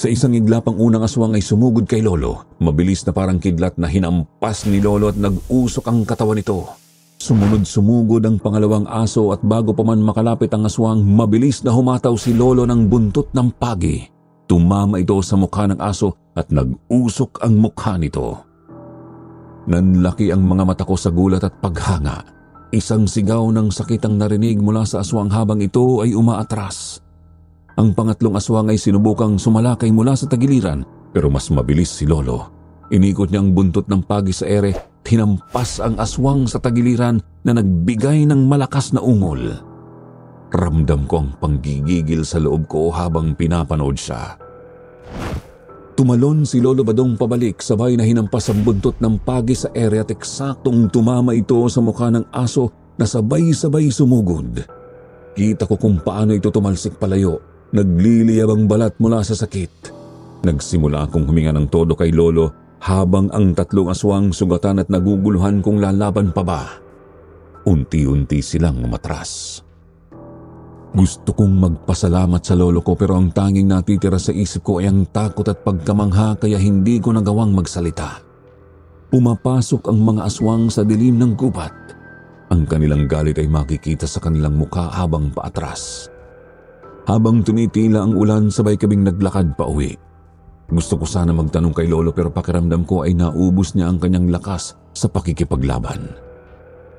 D: Sa isang iglapang unang aswang ay sumugod kay Lolo. Mabilis na parang kidlat na hinampas ni Lolo at nag-usok ang katawan nito. Sumunod sumugod ang pangalawang aso at bago pa man makalapit ang aswang, mabilis na humataw si Lolo ng buntot ng pagi. Tumama ito sa mukha ng aso at nag-usok ang mukha nito. Nanlaki ang mga mata ko sa gulat at paghanga. Isang sigaw ng sakit ang narinig mula sa aswang habang ito ay umaatras. Ang pangatlong aswang ay sinubukang sumalakay mula sa tagiliran pero mas mabilis si Lolo. Inikot niya ang buntot ng pagi sa ere at hinampas ang aswang sa tagiliran na nagbigay ng malakas na ungol. Ramdam ko ang panggigigil sa loob ko habang pinapanood siya. Tumalon si Lolo Badong pabalik sabay na hinampas ang buntot ng pagi sa ere at eksaktong tumama ito sa mukha ng aso na sabay-sabay sumugod. Kita ko kung paano ito tumalsik palayo. Nagliliyab ang balat mula sa sakit. Nagsimula akong huminga ng todo kay Lolo habang ang 3 aswang sugatan at naguguluhan kung lalaban pa ba. Unti-unti silang umatras. Gusto kong magpasalamat sa lolo ko pero ang tanging natitira sa isip ko ay ang takot at pagkamangha kaya hindi ko nagawang magsalita. Pumapasok ang mga aswang sa dilim ng gubat. Ang kanilang galit ay makikita sa kanilang mukha habang paatras. Habang tumitila ang ulan, sabay kaming naglakad pa uwi. Gusto ko sana magtanong kay Lolo pero pakiramdam ko ay naubos niya ang kanyang lakas sa pakikipaglaban.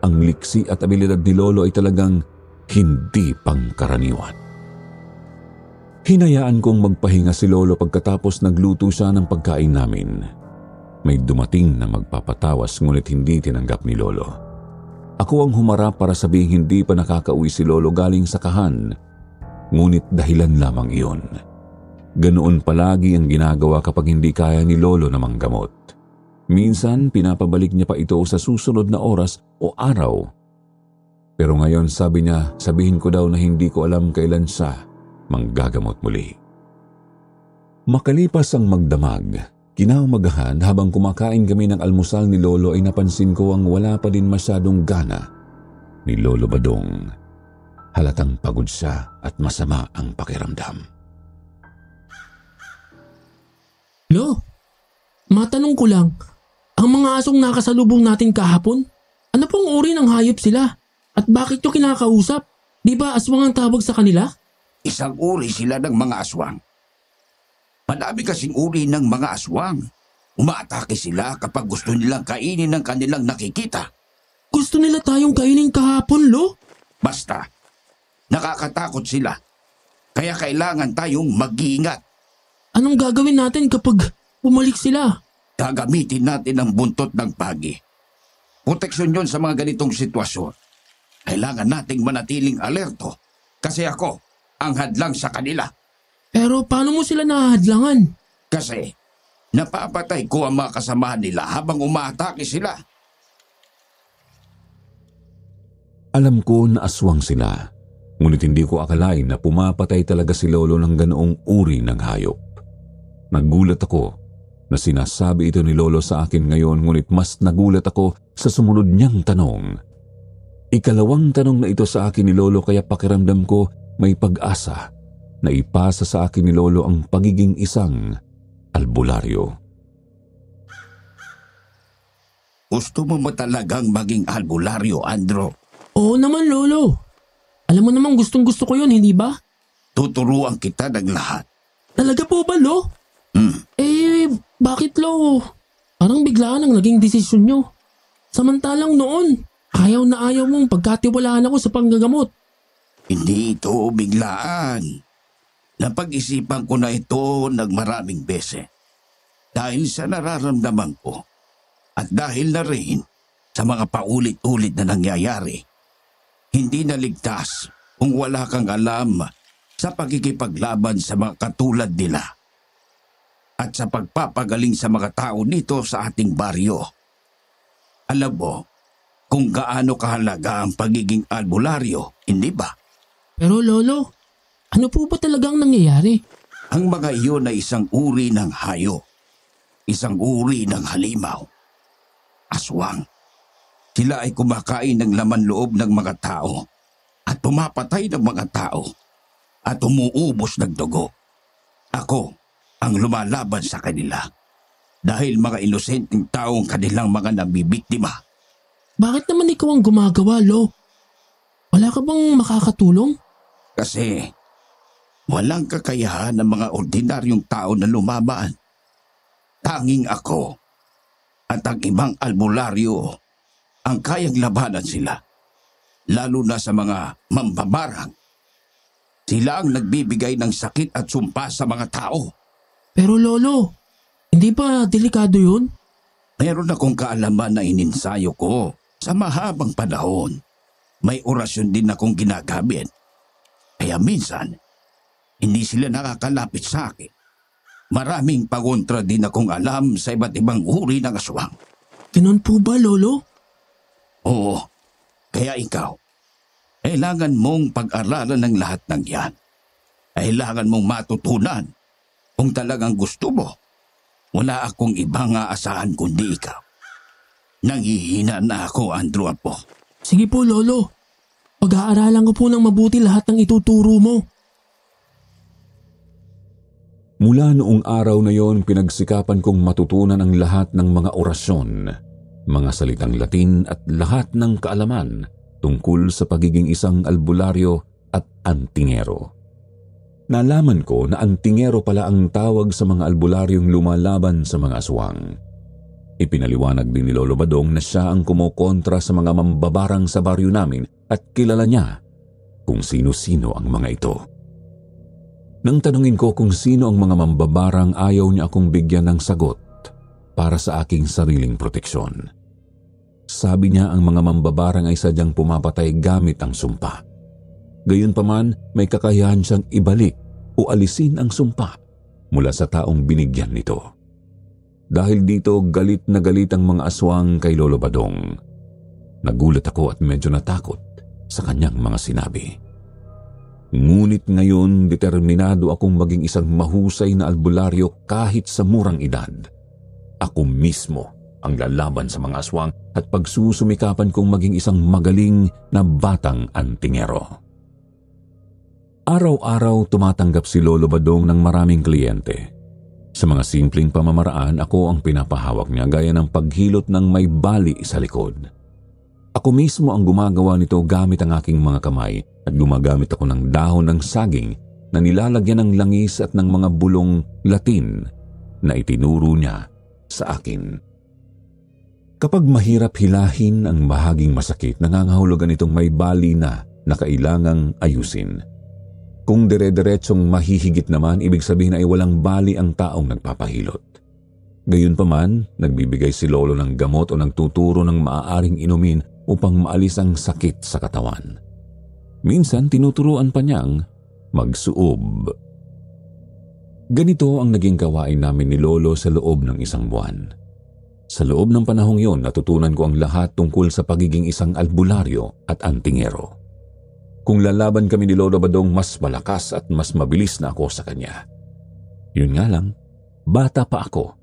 D: Ang liksi at abilidad ni Lolo ay talagang hindi pangkaraniwan. Hinayaan kong magpahinga si Lolo pagkatapos nagluto siya ng pagkain namin. May dumating na magpapatawas ngunit hindi tinanggap ni Lolo. Ako ang humarap para sabihin hindi pa nakakauwi si Lolo galing sa kahan, ngunit dahilan lamang iyon. Ganoon palagi ang ginagawa kapag hindi kaya ni Lolo na manggamot. Minsan pinapabalik niya pa ito sa susunod na oras o araw. Pero ngayon sabi niya, sabihin ko daw na hindi ko alam kailan siya manggagamot muli. Makalipas ang magdamag, kinaumagahan habang kumakain kami ng almusal ni Lolo ay napansin ko ang wala pa din masyadong gana ni Lolo Badong. Halatang pagod siya at masama ang pakiramdam.
B: Lo, matanong ko lang, ang mga asong nakasalubong natin kahapon, ano pong uri ng hayop sila? At bakit nyo kinakausap? Di ba aswang ang tawag sa kanila?
A: Isang uri sila ng mga aswang. Madami kasing uri ng mga aswang. Umaatake sila kapag gusto nilang kainin ng kanilang nakikita.
B: Gusto nila tayong kainin kahapon, Lo?
A: Basta, nakakatakot sila. Kaya kailangan tayong mag-iingat.
B: Anong gagawin natin kapag bumalik sila?
A: Gagamitin natin ang buntot ng pagi. Proteksyon yon sa mga ganitong sitwasyon. Kailangan nating manatiling alerto kasi ako ang hadlang sa kanila.
B: Pero paano mo sila nahahadlangan?
A: Kasi napapatay ko ang mga kasamahan nila habang umaatake sila.
D: Alam ko na aswang sila, ngunit hindi ko akalain na pumapatay talaga si Lolo ng ganoong uri ng hayop. Nagulat ako na sinasabi ito ni Lolo sa akin ngayon, ngunit mas nagulat ako sa sumunod niyang tanong. Ikalawang tanong na ito sa akin ni Lolo kaya pakiramdam ko may pag-asa na ipasa sa akin ni Lolo ang pagiging isang albularyo.
A: Gusto mo ba talagang maging albularyo, Andro?
B: Oo naman, Lolo. Alam mo namang gustong-gusto ko yun, hindi ba?
A: Tuturuan kita ng lahat.
B: Talaga po ba, Lo? Bakit, Lo? Parang biglaan ang naging desisyon nyo. Samantalang noon, ayaw na ayaw mong pagkatiwalaan ako sa panggagamot.
A: Hindi ito biglaan. Napag-isipan ko na ito nagmaraming beses. Dahil sa nararamdaman ko at dahil na rin sa mga paulit-ulit na nangyayari, hindi na ligtas kung wala kang alam sa pagkikipaglaban sa mga katulad nila at sa pagpapagaling sa mga tao dito sa ating baryo. Alam mo kung gaano kahalaga ang pagiging albularyo, hindi ba?
B: Pero Lolo, ano po ba talagang nangyayari?
A: Ang mga iyon ay isang uri ng hayop, isang uri ng halimaw, aswang. Sila ay kumakain ng laman loob ng mga tao at pumapatay ng mga tao at umuubos ng dugo. Ako ang lumalaban sa kanila dahil mga inosenteng taong kanilang mga nabibiktima.
B: Bakit naman ikaw ang gumagawa, Lo? Wala ka bang makakatulong?
A: Kasi walang kakayahan ng mga ordinaryong tao na lumaban. Tanging ako at ang ibang albularyo ang kayang labanan sila, lalo na sa mga mambabarang. Sila ang nagbibigay ng sakit at sumpa sa mga tao.
B: Pero Lolo, hindi ba delikado yun?
A: Meron akong kaalaman na ininsayo ko sa mahabang panahon. May orasyon din akong ginagamit. Kaya minsan, hindi sila nakakalapit sa akin. Maraming pagontra din akong alam sa iba't ibang uri ng aswang.
B: Ganun po ba, Lolo?
A: Oo, kaya ikaw, kailangan mong pag-aralan ng lahat ng yan. Kailangan mong matutunan kung talagang gusto mo. Wala akong ibang aasahan kundi ikaw. Nanghihina na ako, Andrew Apo.
B: Sige po, Lolo. Pag-aaralan ko po ng mabuti lahat ng ituturo mo.
D: Mula noong araw na yon, pinagsikapan kong matutunan ang lahat ng mga orasyon, mga salitang Latin at lahat ng kaalaman tungkol sa pagiging isang albularyo at antingero. Nalaman ko na antingero pala ang tawag sa mga albularyong lumalaban sa mga aswang. Ipinaliwanag din ni Lolo Badong na siya ang kumokontra sa mga mambabarang sa baryo namin at kilala niya kung sino-sino ang mga ito. Nang tanungin ko kung sino ang mga mambabarang, ayaw niya akong bigyan ng sagot para sa aking sariling proteksyon. Sabi niya ang mga mambabarang ay sadyang pumapatay gamit ang sumpa. Gayunpaman, may kakayahan siyang ibalik o alisin ang sumpa mula sa taong binigyan nito. Dahil dito, galit na galit ang mga aswang kay Lolo Badong. Nagulat ako at medyo natakot sa kanyang mga sinabi. Ngunit ngayon, determinado akong maging isang mahusay na albularyo kahit sa murang edad. Ako mismo ang lalaban sa mga aswang at pagsusumikapan kong maging isang magaling na batang antingero. Araw-araw tumatanggap si Lolo Badong ng maraming kliyente. Sa mga simpleng pamamaraan, ako ang pinapahawak niya gaya ng paghilot ng may bali sa likod. Ako mismo ang gumagawa nito gamit ang aking mga kamay at gumagamit ako ng dahon ng saging na nilalagyan ng langis at ng mga bulong Latin na itinuro niya sa akin. Kapag mahirap hilahin ang bahaging masakit, nangangahulugan itong may bali na kailangang ayusin. Kung dire-diretsong mahihigit naman, ibig sabihin ay walang bali ang taong nagpapahilot. Gayunpaman, nagbibigay si Lolo ng gamot o nagtuturo ng maaaring inumin upang maalis ang sakit sa katawan. Minsan, tinuturuan pa niyang magsuob. Ganito ang naging gawain namin ni Lolo sa loob ng isang buwan. Sa loob ng panahong yon, natutunan ko ang lahat tungkol sa pagiging isang albularyo at antingero. Kung lalaban kami ni Lolo Badong, mas malakas at mas mabilis na ako sa kanya. Yun nga lang, bata pa ako.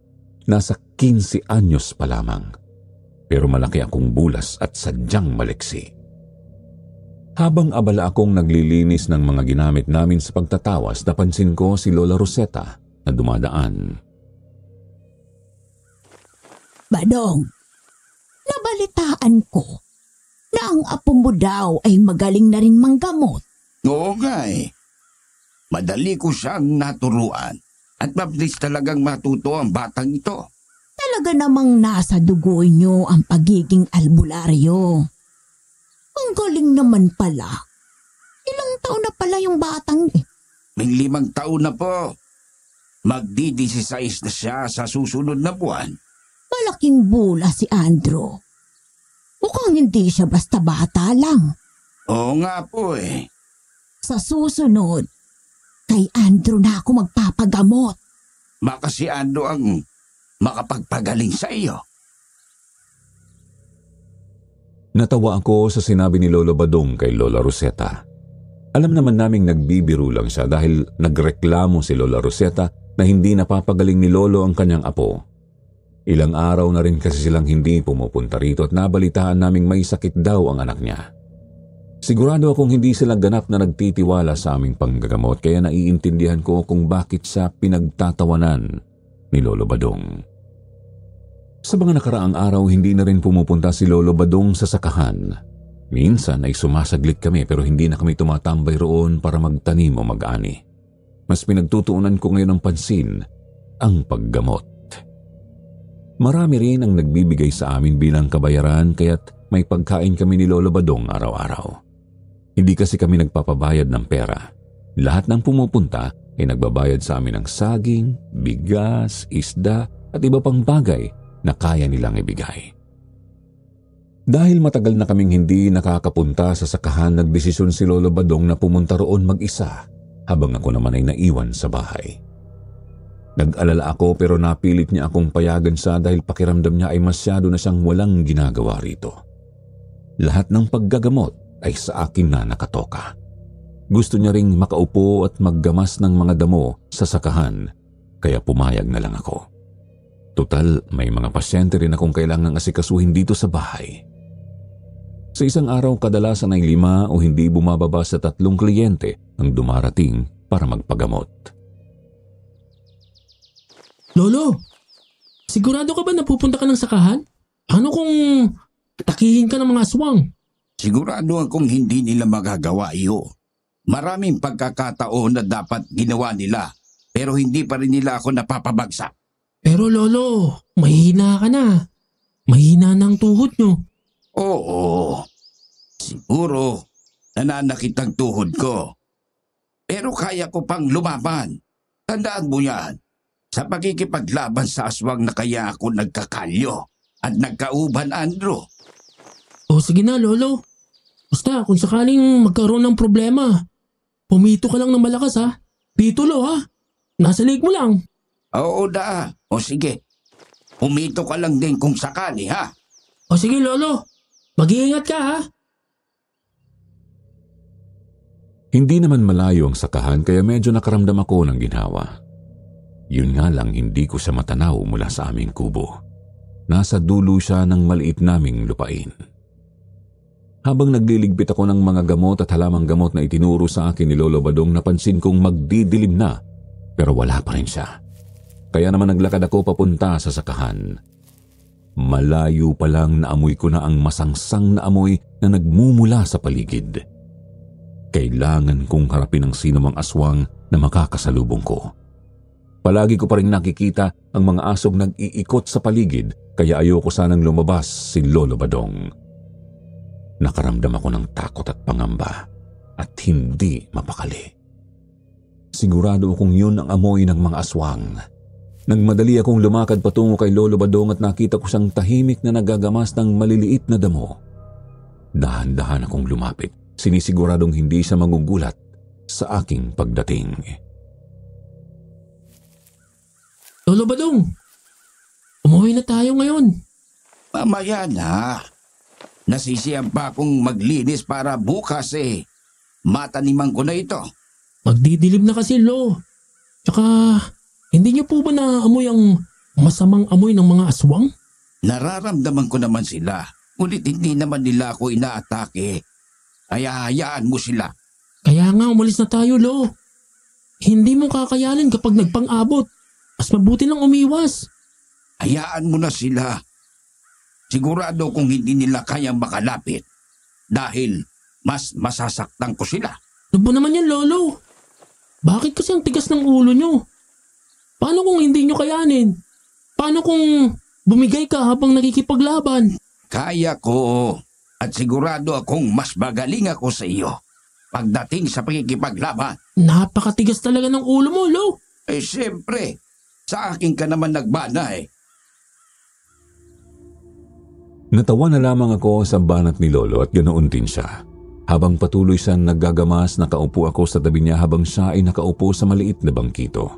D: Nasa 15 anyos pa lamang. Pero malaki akong bulas at sadyang maliksi. Habang abala akong naglilinis ng mga ginamit namin sa pagtatawas, napansin ko si Lola Rosetta na dumadaan.
E: Badong, nabalitaan ko na ang apo mo daw ay magaling na rin manggamot.
A: Oo nga eh. Madali ko siyang naturuan at mabilis talagang matuto ang batang ito.
E: Talaga namang nasa dugo niyo ang pagiging albularyo. Ang galing naman pala. Ilang taon na pala yung batang eh.
A: May 5 taon na po. Magdi-16 na siya sa susunod na buwan.
E: Malaking bula si Andrew. Mukhang hindi siya basta bata lang.
A: Oo nga po eh.
E: Sa susunod, kay Andrew na ako magpapagamot.
A: Baka si Ando ang makapagpagaling sa iyo.
D: Natawa ako sa sinabi ni Lolo Badong kay Lola Rosetta. Alam naman naming nagbibiro lang siya dahil nagreklamo si Lola Rosetta na hindi napapagaling ni Lolo ang kanyang apo. Ilang araw na rin kasi silang hindi pumupunta rito at nabalitaan naming may sakit daw ang anak niya. Sigurado akong hindi sila ganap na nagtitiwala sa aming panggagamot kaya naiintindihan ko kung bakit siya pinagtatawanan ni Lolo Badong. Sa mga nakaraang araw, hindi na rin pumupunta si Lolo Badong sa sakahan. Minsan ay sumasaglit kami pero hindi na kami tumatambay roon para magtanim o mag-ani. Mas pinagtutuunan ko ngayon ng pansin ang paggamot. Marami rin ang nagbibigay sa amin bilang kabayaran kaya't may pagkain kami ni Lolo Badong araw-araw. Hindi kasi kami nagpapabayad ng pera. Lahat ng pumupunta ay nagbabayad sa amin ng saging, bigas, isda at iba pang bagay na kaya nilang ibigay. Dahil matagal na kaming hindi nakakapunta sa sakahan, nagdesisyon si Lolo Badong na pumunta roon mag-isa habang ako naman ay naiwan sa bahay. Nag-alala ako pero napilit niya akong payagan siya dahil pakiramdam niya ay masyado na siyang walang ginagawa rito. Lahat ng paggagamot ay sa akin na nakatoka. Gusto niya ring makaupo at maggamas ng mga damo sa sakahan kaya pumayag na lang ako. Total, may mga pasyente rin akong kailangang asikasuhin dito sa bahay. Sa isang araw, kadalasan ay 5 o hindi bumababa sa 3 kliyente ang dumarating para magpagamot.
B: Lolo, sigurado ka ba na pupunta ka ng sakahan? Ano kung takihin ka ng mga aswang?
A: Sigurado akong hindi nila magagawa iyo. Maraming pagkakataon na dapat ginawa nila pero hindi pa rin nila ako napapabagsak.
B: Pero Lolo, mahina ka na. Mahina na ang tuhod nyo.
A: Oo, siguro nananakit ang tuhod ko. Pero kaya ko pang lumaban. Tandaan mo yan. Sa pagkikipaglaban sa aswang na kaya ako nagkakalyo at nagkauban, Andrew.
B: O sige na, Lolo. Basta kung sakaling magkaroon ng problema, pumito ka lang ng malakas ha. Pitulo ha. Nasa leg mo lang.
A: Oo da. O sige. Umito ka lang din kung sakali ha.
B: O sige, Lolo. Mag-iingat ka ha.
D: Hindi naman malayo ang sakahan kaya medyo nakaramdam ako ng ginhawa. Yun nga lang hindi ko siya matanaw mula sa aming kubo. Nasa dulo siya ng maliit naming lupain. Habang nagliligpit ako ng mga gamot at halamang gamot na itinuro sa akin ni Lolo Badong, napansin kong magdidilim na pero wala pa rin siya. Kaya naman naglakad ako papunta sa sakahan. Malayo pa lang naamoy ko na ang masangsang na amoy na nagmumula sa paligid. Kailangan kong harapin ang sinumang aswang na makakasalubong ko. Palagi ko pa rin nakikita ang mga asong nag-iikot sa paligid kaya ayoko sanang lumabas si Lolo Badong. Nakaramdam ako ng takot at pangamba at hindi mapakali. Sigurado akong yun ang amoy ng mga aswang. Nagmadali akong lumakad patungo kay Lolo Badong at nakita ko siyang tahimik na nagagamas ng maliliit na damo. Dahan-dahan akong lumapit, sinisiguradong hindi siya magugulat sa aking pagdating.
B: Lolo Badong, umuwi na tayo ngayon.
A: Mamaya na. Nasisiyang pa akong maglinis para bukas mataniman ko na ito.
B: Magdidilim na kasi, Lo. Tsaka, hindi niyo po ba naamoy ang masamang amoy ng mga aswang?
A: Nararamdaman ko naman sila. Ngunit hindi naman nila ako inaatake. Kaya hayaan mo sila.
B: Kaya nga umalis na tayo, Lo. Hindi mo kakayanin kapag nagpang-abot. Mas mabuti lang umiwas.
A: Hayaan mo na sila. Sigurado kung hindi nila kayang makalapit. Dahil mas masasaktan ko sila.
B: Ano ba naman yan, Lolo? Bakit kasi ang tigas ng ulo nyo? Paano kung hindi nyo kayanin? Paano kung bumigay ka habang nakikipaglaban?
A: Kaya ko. At sigurado akong mas magaling ako sa iyo pagdating sa pagkikipaglaban.
B: Napakatigas talaga ng ulo mo, Lo.
A: Siyempre. Sa akin ka naman nagbana
D: Natawa na lamang ako sa banat ni Lolo at ganoon din siya. Habang patuloy siyang naggagamas, nakaupo ako sa tabi niya habang siya ay nakaupo sa maliit na bangkito.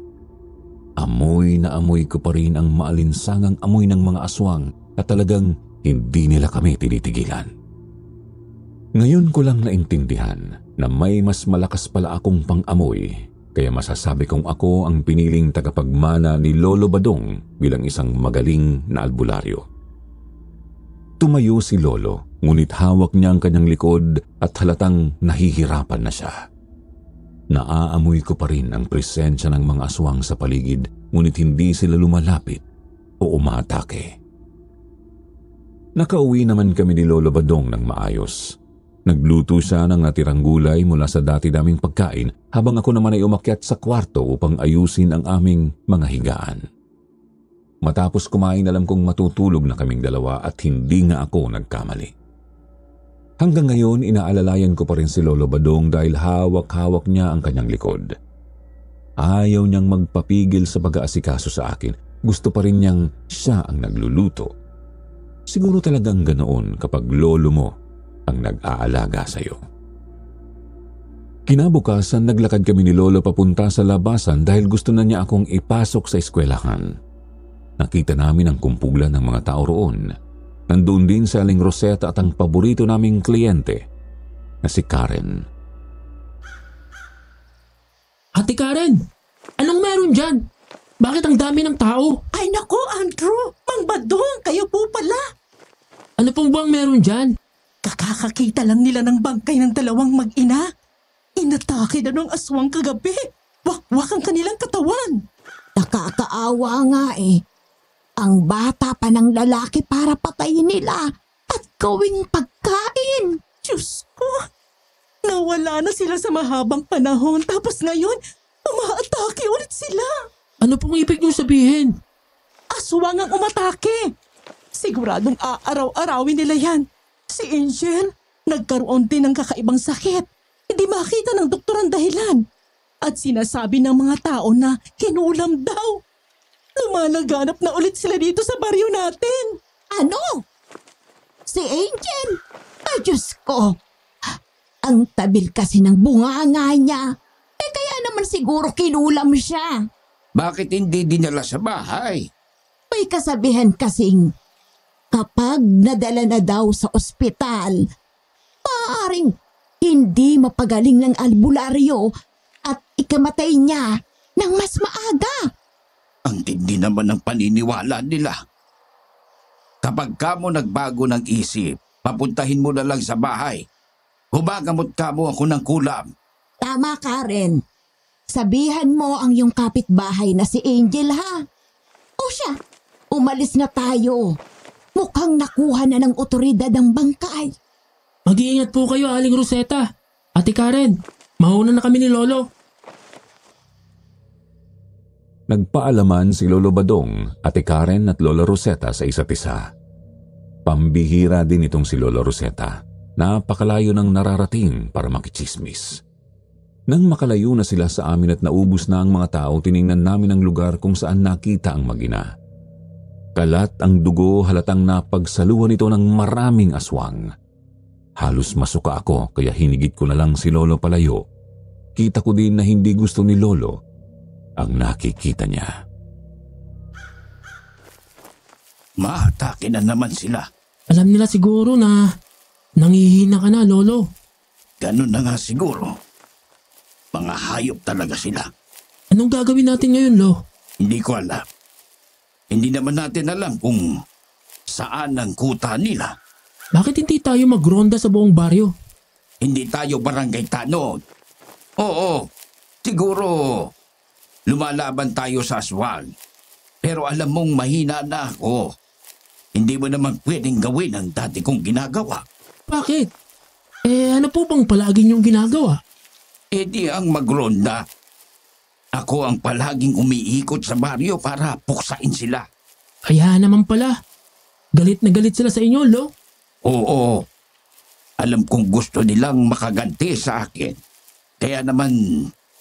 D: Amoy na amoy ko pa rin ang maalinsangang amoy ng mga aswang at talagang hindi nila kami tinitigilan. Ngayon ko lang naintindihan na may mas malakas pala akong pang-amoy. Kaya masasabi kong ako ang piniling tagapagmana ni Lolo Badong bilang isang magaling na albularyo. Tumayo si Lolo, ngunit hawak niya ang kanyang likod at halatang nahihirapan na siya. Naaamoy ko pa rin ang presensya ng mga aswang sa paligid, ngunit hindi sila lumalapit o umaatake. Nakauwi naman kami ni Lolo Badong ng maayos. Nagluto siya ng natirang gulay mula sa dati naming pagkain habang ako naman ay umakyat sa kwarto upang ayusin ang aming mga higaan. Matapos kumain alam kong matutulog na kaming dalawa at hindi nga ako nagkamali. Hanggang ngayon inaalalayan ko pa rin si Lolo Badong dahil hawak-hawak niya ang kanyang likod. Ayaw niyang magpapigil sa pag-aasikaso sa akin. Gusto pa rin niyang siya ang nagluluto. Siguro talagang ganoon kapag lolo mo ang nag-aalaga sa iyo. Kinabukasan naglakad kami ni Lolo papunta sa labasan dahil gusto na niya akong ipasok sa eskwelahan. Nakita namin ang kumpulan ng mga tao roon. Nandoon din si Aling Rosetta at ang paborito naming kliyente na si Karen.
B: Ate Karen, anong meron dyan? Bakit ang dami ng tao?
F: Ay nako, Andrew! Mang Badong, kayo po pala!
B: Ano pong bang meron dyan?
F: Kakakakita lang nila ng bangkay ng dalawang mag-ina. Inatake na ng aswang kagabi. Wakwak ang kanilang katawan.
E: Nakakaawa nga eh. Ang bata pa ng lalaki para patayin nila at gawing pagkain.
F: Diyos ko! Nawala na sila sa mahabang panahon tapos ngayon, umaatake ulit sila.
B: Ano pong ibig niyong sabihin?
F: Aswang ang umatake. Siguradong aaraw-arawin nila yan. Si Angel, nagkaroon din ng kakaibang sakit. Hindi makita ng doktor ang dahilan. At sinasabi ng mga tao na kinulam daw. Lumalaganap na ulit sila dito sa baryo natin.
E: Ano? Si Angel? Ay, Diyos ko. Ang tabil kasi ng bunganga niya. Kaya naman siguro kinulam siya.
A: Bakit hindi dinala sa bahay?
E: May kasabihan kasing kapag nadala na daw sa ospital, maaaring hindi mapagaling ng albularyo at ikamatay niya ng mas maaga.
A: Ang tindi naman ng paniniwala nila. Kapag kamo nagbago ng isip, papuntahin mo na lang sa bahay. Gumagamot ka mo ako ng kulam.
E: Tama ka rin. Sabihan mo ang iyong kapitbahay na si Angel, ha? O siya, umalis na tayo. Mukhang nakuha na ng otoridad ang bangkay.
B: Mag-iingat po kayo, Aling Rosetta. Ate Karen, mauna na kami ni Lolo.
D: Nagpaalaman si Lolo Badong, Ate Karen at Lola Rosetta sa isa't isa. Pambihira din itong si Lola Rosetta. Napakalayo ng nararating para makichismis. Nang makalayo na sila sa amin at naubos na ang mga tao, tiningnan namin ang lugar kung saan nakita ang mag-ina. Kalat ang dugo, halatang napagsaluhan ito ng maraming aswang. Halos masuka ako kaya hinigit ko na lang si Lolo palayo. Kita ko din na hindi gusto ni Lolo ang nakikita niya.
A: Maatake na naman sila.
B: Alam nila siguro na nangihina ka na, Lolo.
A: Ganun na nga siguro. Mga hayop talaga sila.
B: Anong gagawin natin ngayon, Lo?
A: Hindi ko alam. Hindi naman natin alam kung saan ang kuta nila.
B: Bakit hindi tayo magronda sa buong baryo?
A: Hindi tayo barangay tanod. Oo, siguro lumalaban tayo sa aswang. Pero alam mong mahina na ako. Hindi mo naman pwedeng gawin ang dati kong ginagawa.
B: Bakit? Ano po bang palagi niyong ginagawa?
A: E di ang magronda. Ako ang palaging umiikot sa baryo para puksain sila.
B: Kaya naman pala. Galit na galit sila sa inyo, Lo.
A: Oo. Alam kong gusto nilang makaganti sa akin. Kaya naman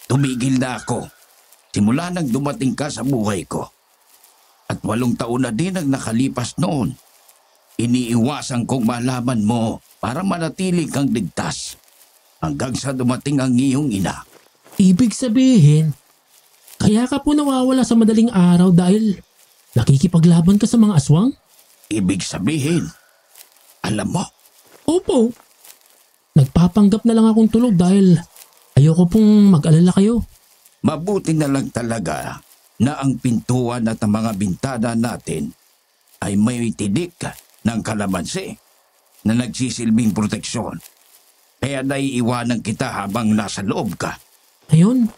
A: tumigil na ako. Simula nang dumating ka sa buhay ko. At 8 taon na din ang nakalipas noon. Iniiwasan kong malaman mo para manatili kang ligtas. Hanggang sa dumating ang iyong ina.
B: Ibig sabihin, kaya ka po nawawala sa madaling araw dahil nakikipaglaban ka sa mga aswang?
A: Ibig sabihin, alam mo,
B: Opo. Nagpapanggap na lang akong tulog dahil ayoko pong mag-alala kayo.
A: mabuti na lang talaga na ang pintuan at ang mga bintana natin ay may tinik ng kalamansi na nagsisilbing proteksyon. Kaya naiiwanan kita habang nasa loob ka.
B: Ngayon,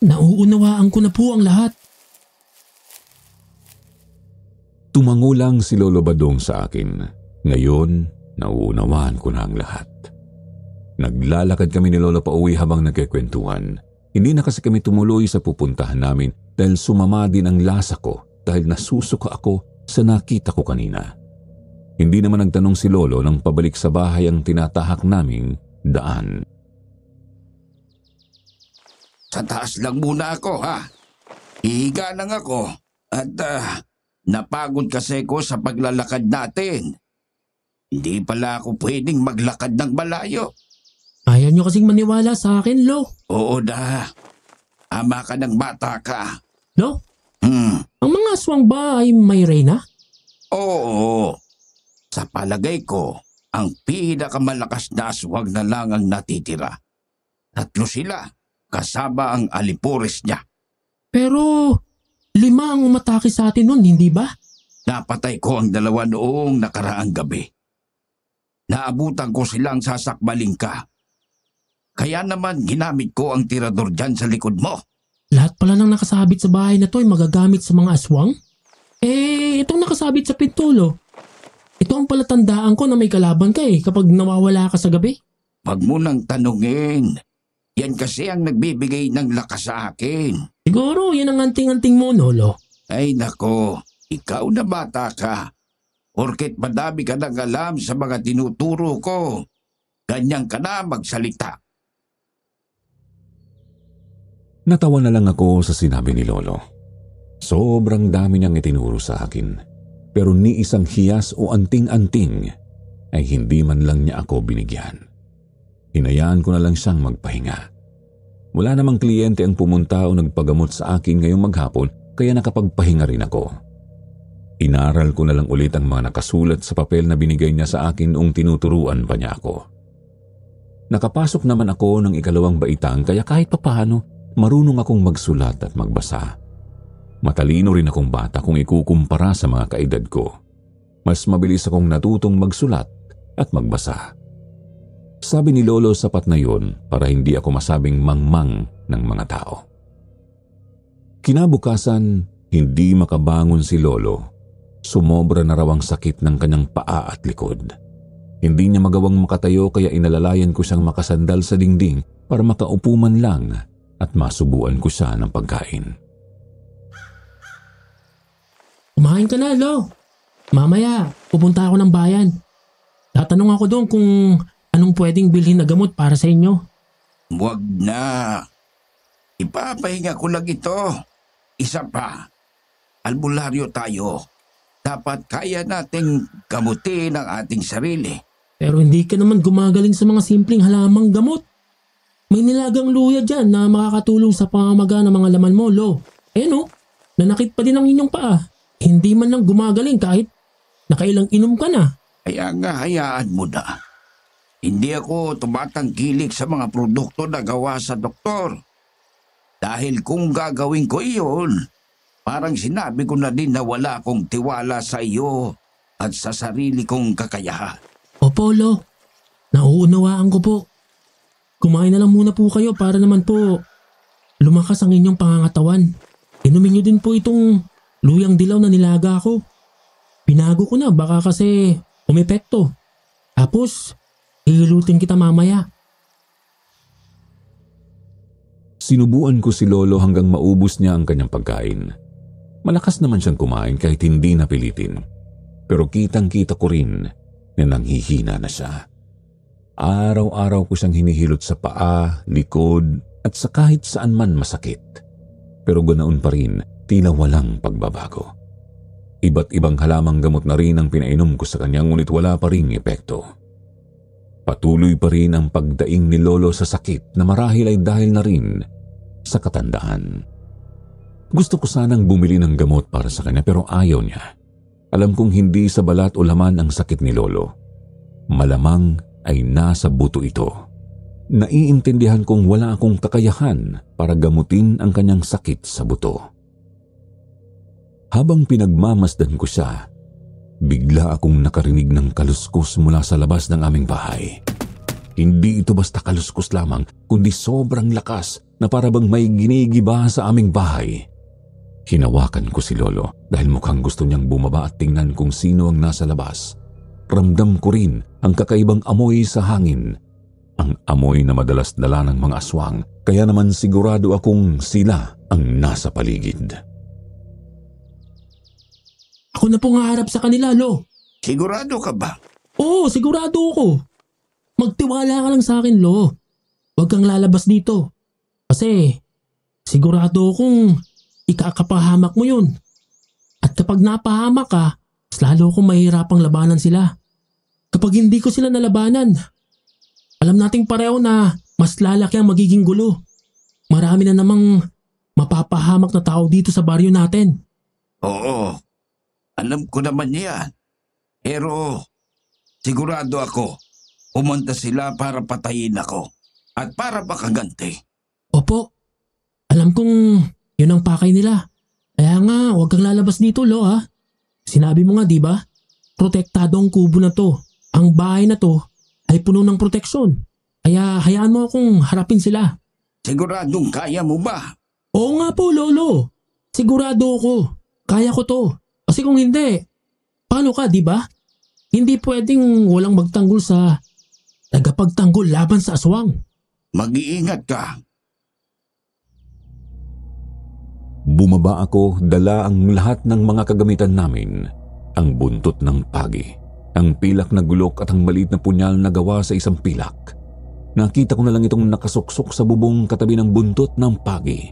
B: nauunawaan ko na po ang lahat.
D: Tumango lang si Lolo Badong sa akin. Ngayon, nauunawaan ko na ang lahat. Naglalakad kami ni Lolo pauwi habang nagkikwentuhan. Hindi na kasi kami tumuloy sa pupuntahan namin dahil sumama din ang lasa ko dahil nasusuka ako sa nakita ko kanina. Hindi naman nagtanong si Lolo nang pabalik sa bahay ang tinatahak naming daan.
A: Sa taas lang muna ako, ha? Ihiga lang ako at napagod kasi ko sa paglalakad natin. Hindi pala ako pwedeng maglakad ng malayo.
B: Ayaw nyo kasing maniwala sa akin, Lo.
A: Oo na. Ama ka ng bata ka.
B: Lo, ang mga aswang ba ay may reyna?
A: Oo. Sa palagay ko, ang pinakamalakas na aswang na lang ang natitira. 3 sila, kasama ang alipores niya.
B: Pero 5 ang umatake sa atin nun, hindi ba?
A: Napatay ko ang 2 noong nakaraang gabi. Naabutan ko silang sasakbaling ka. Kaya naman ginamit ko ang tirador dyan sa likod mo.
B: Lahat pala ng nakasabit sa bahay na to ay magagamit sa mga aswang? Itong nakasabit sa pinto, Lo. Ito ang palatandaan ko na may kalaban ka kapag nawawala ka sa gabi.
A: Wag mo nang tanungin. Yan kasi ang nagbibigay ng lakas sa akin.
B: Siguro yan ang anting-anting mo, no, Lo?
A: Ay nako, ikaw na bata ka. Porket madami ka nang alam sa mga tinuturo ko. Ganyan ka na magsalita.
D: Natawa na lang ako sa sinabi ni Lolo. Sobrang dami niyang itinuro sa akin, pero ni isang hiyas o anting-anting ay hindi man lang niya ako binigyan. Hinayaan ko na lang siyang magpahinga. Wala namang kliyente ang pumunta o nagpagamot sa akin ngayong maghapon, kaya nakapagpahinga rin ako. Inaral ko na lang ulit ang mga nakasulat sa papel na binigay niya sa akin noong tinuturuan pa niya ako. Nakapasok naman ako ng ikalawang baitang, kaya kahit papaano marunong akong magsulat at magbasa. Matalino rin akong bata kung ikukumpara sa mga kaedad ko. Mas mabilis akong natutong magsulat at magbasa. Sabi ni Lolo sapat na yun para hindi ako masabing mangmang ng mga tao. Kinabukasan, hindi makabangon si Lolo. Sumobra na raw ang sakit ng kanyang paa at likod. Hindi niya magawang makatayo, kaya inalalayan ko siyang makasandal sa dingding para makaupo man lang at masubuan ko siya ng pagkain.
B: Kumain ka na, Lo. Mamaya, pupunta ako ng bayan. Tatanong ako doon kung anong pwedeng bilhin na gamot para sa inyo.
A: Huwag na. Ipapahinga ko lang ito. Isa pa, albularyo tayo. Dapat kaya nating gamutin ang ating sarili.
B: Pero hindi ka naman gumagaling sa mga simpleng halamang gamot. May nilagang luya dyan na makakatulong sa pangamaga ng mga laman mo, Lo. Nanakit pa din ang inyong paa. Hindi man lang gumagaling kahit nakailang inom ka na.
A: Kaya nga, hayaan mo na. Hindi ako tumatangkilik sa mga produkto na gawa sa doktor. Dahil kung gagawin ko iyon, parang sinabi ko na din na wala akong tiwala sa iyo at sa sarili kong kakayahan.
B: Opo, Lo. Nauunawaan ko po. Kumain na lang muna po kayo para naman po lumakas ang inyong pangangatawan. Inumin niyo din po itong luyang dilaw na nilaga ko. Pinago ko na, baka kasi umepekto. Tapos, hihilutin kita mamaya.
D: Sinubuan ko si Lolo hanggang maubos niya ang kanyang pagkain. Malakas naman siyang kumain kahit hindi napilitin. Pero kitang-kita ko rin na nanghihina na siya. Araw-araw ko siyang hinihilot sa paa, likod at sa kahit saan man masakit. Pero ganoon pa rin, tila walang pagbabago. Iba't ibang halamang gamot na rin ang pinainom ko sa kanya, ngunit wala pa ring epekto. Patuloy pa rin ang pagdaing ni Lolo sa sakit na marahil ay dahil na rin sa katandaan. Gusto ko sanang bumili ng gamot para sa kanya pero ayaw niya. Alam kong hindi sa balat o laman ang sakit ni Lolo. Malamang ay nasa buto ito. Naiintindihan kong wala akong kakayahan para gamutin ang kanyang sakit sa buto. Habang pinagmamasdan ko siya, bigla akong nakarinig ng kaluskos mula sa labas ng aming bahay. Hindi ito basta kaluskos lamang, kundi sobrang lakas na para bang may ginigiba sa aming bahay. Hinawakan ko si Lolo dahil mukhang gusto niyang bumaba at tingnan kung sino ang nasa labas. Ramdam ko rin ang kakaibang amoy sa hangin. Ang amoy na madalas dala ng mga aswang, kaya naman sigurado akong sila ang nasa paligid.
B: Ako na po nga harap sa kanila, Lo.
A: Sigurado ka ba?
B: Oo, sigurado ako. Magtiwala ka lang sa akin, Lo. Huwag kang lalabas dito. Kasi sigurado akong ikakapahamak mo yun. At kapag napahamak ka, mas lalo akong mahirapang labanan sila. Kapag hindi ko sila nalabanan, alam nating pareho na mas lalaki ang magiging gulo. Marami na namang mapapahamak na tao dito sa baryo natin.
A: Oo, alam ko naman yan. Pero sigurado ako, pumunta sila para patayin ako at para makaganti.
B: Opo, alam kong yun ang pakay nila. Kaya nga, huwag kang lalabas dito, Lo, ha? Sinabi mo nga, di ba? Protektado ang kubo na to. Ang bahay na to ay puno ng proteksyon. Kaya hayaan mo akong harapin sila.
A: Siguradong kaya mo ba?
B: Oo nga po, Lolo. Sigurado ako. Kaya ko to. Kasi kung hindi, paano ka, di ba? Hindi pwedeng walang magtanggol sa tagapagtanggol laban sa aswang.
A: Mag-iingat ka.
D: Bumaba ako, dala ang lahat ng mga kagamitan namin. Ang buntot ng pagi, ang pilak na gulok at ang maliit na punyal na gawa sa isang pilak. Nakita ko na lang itong nakasuksok sa bubong katabi ng buntot ng pagi.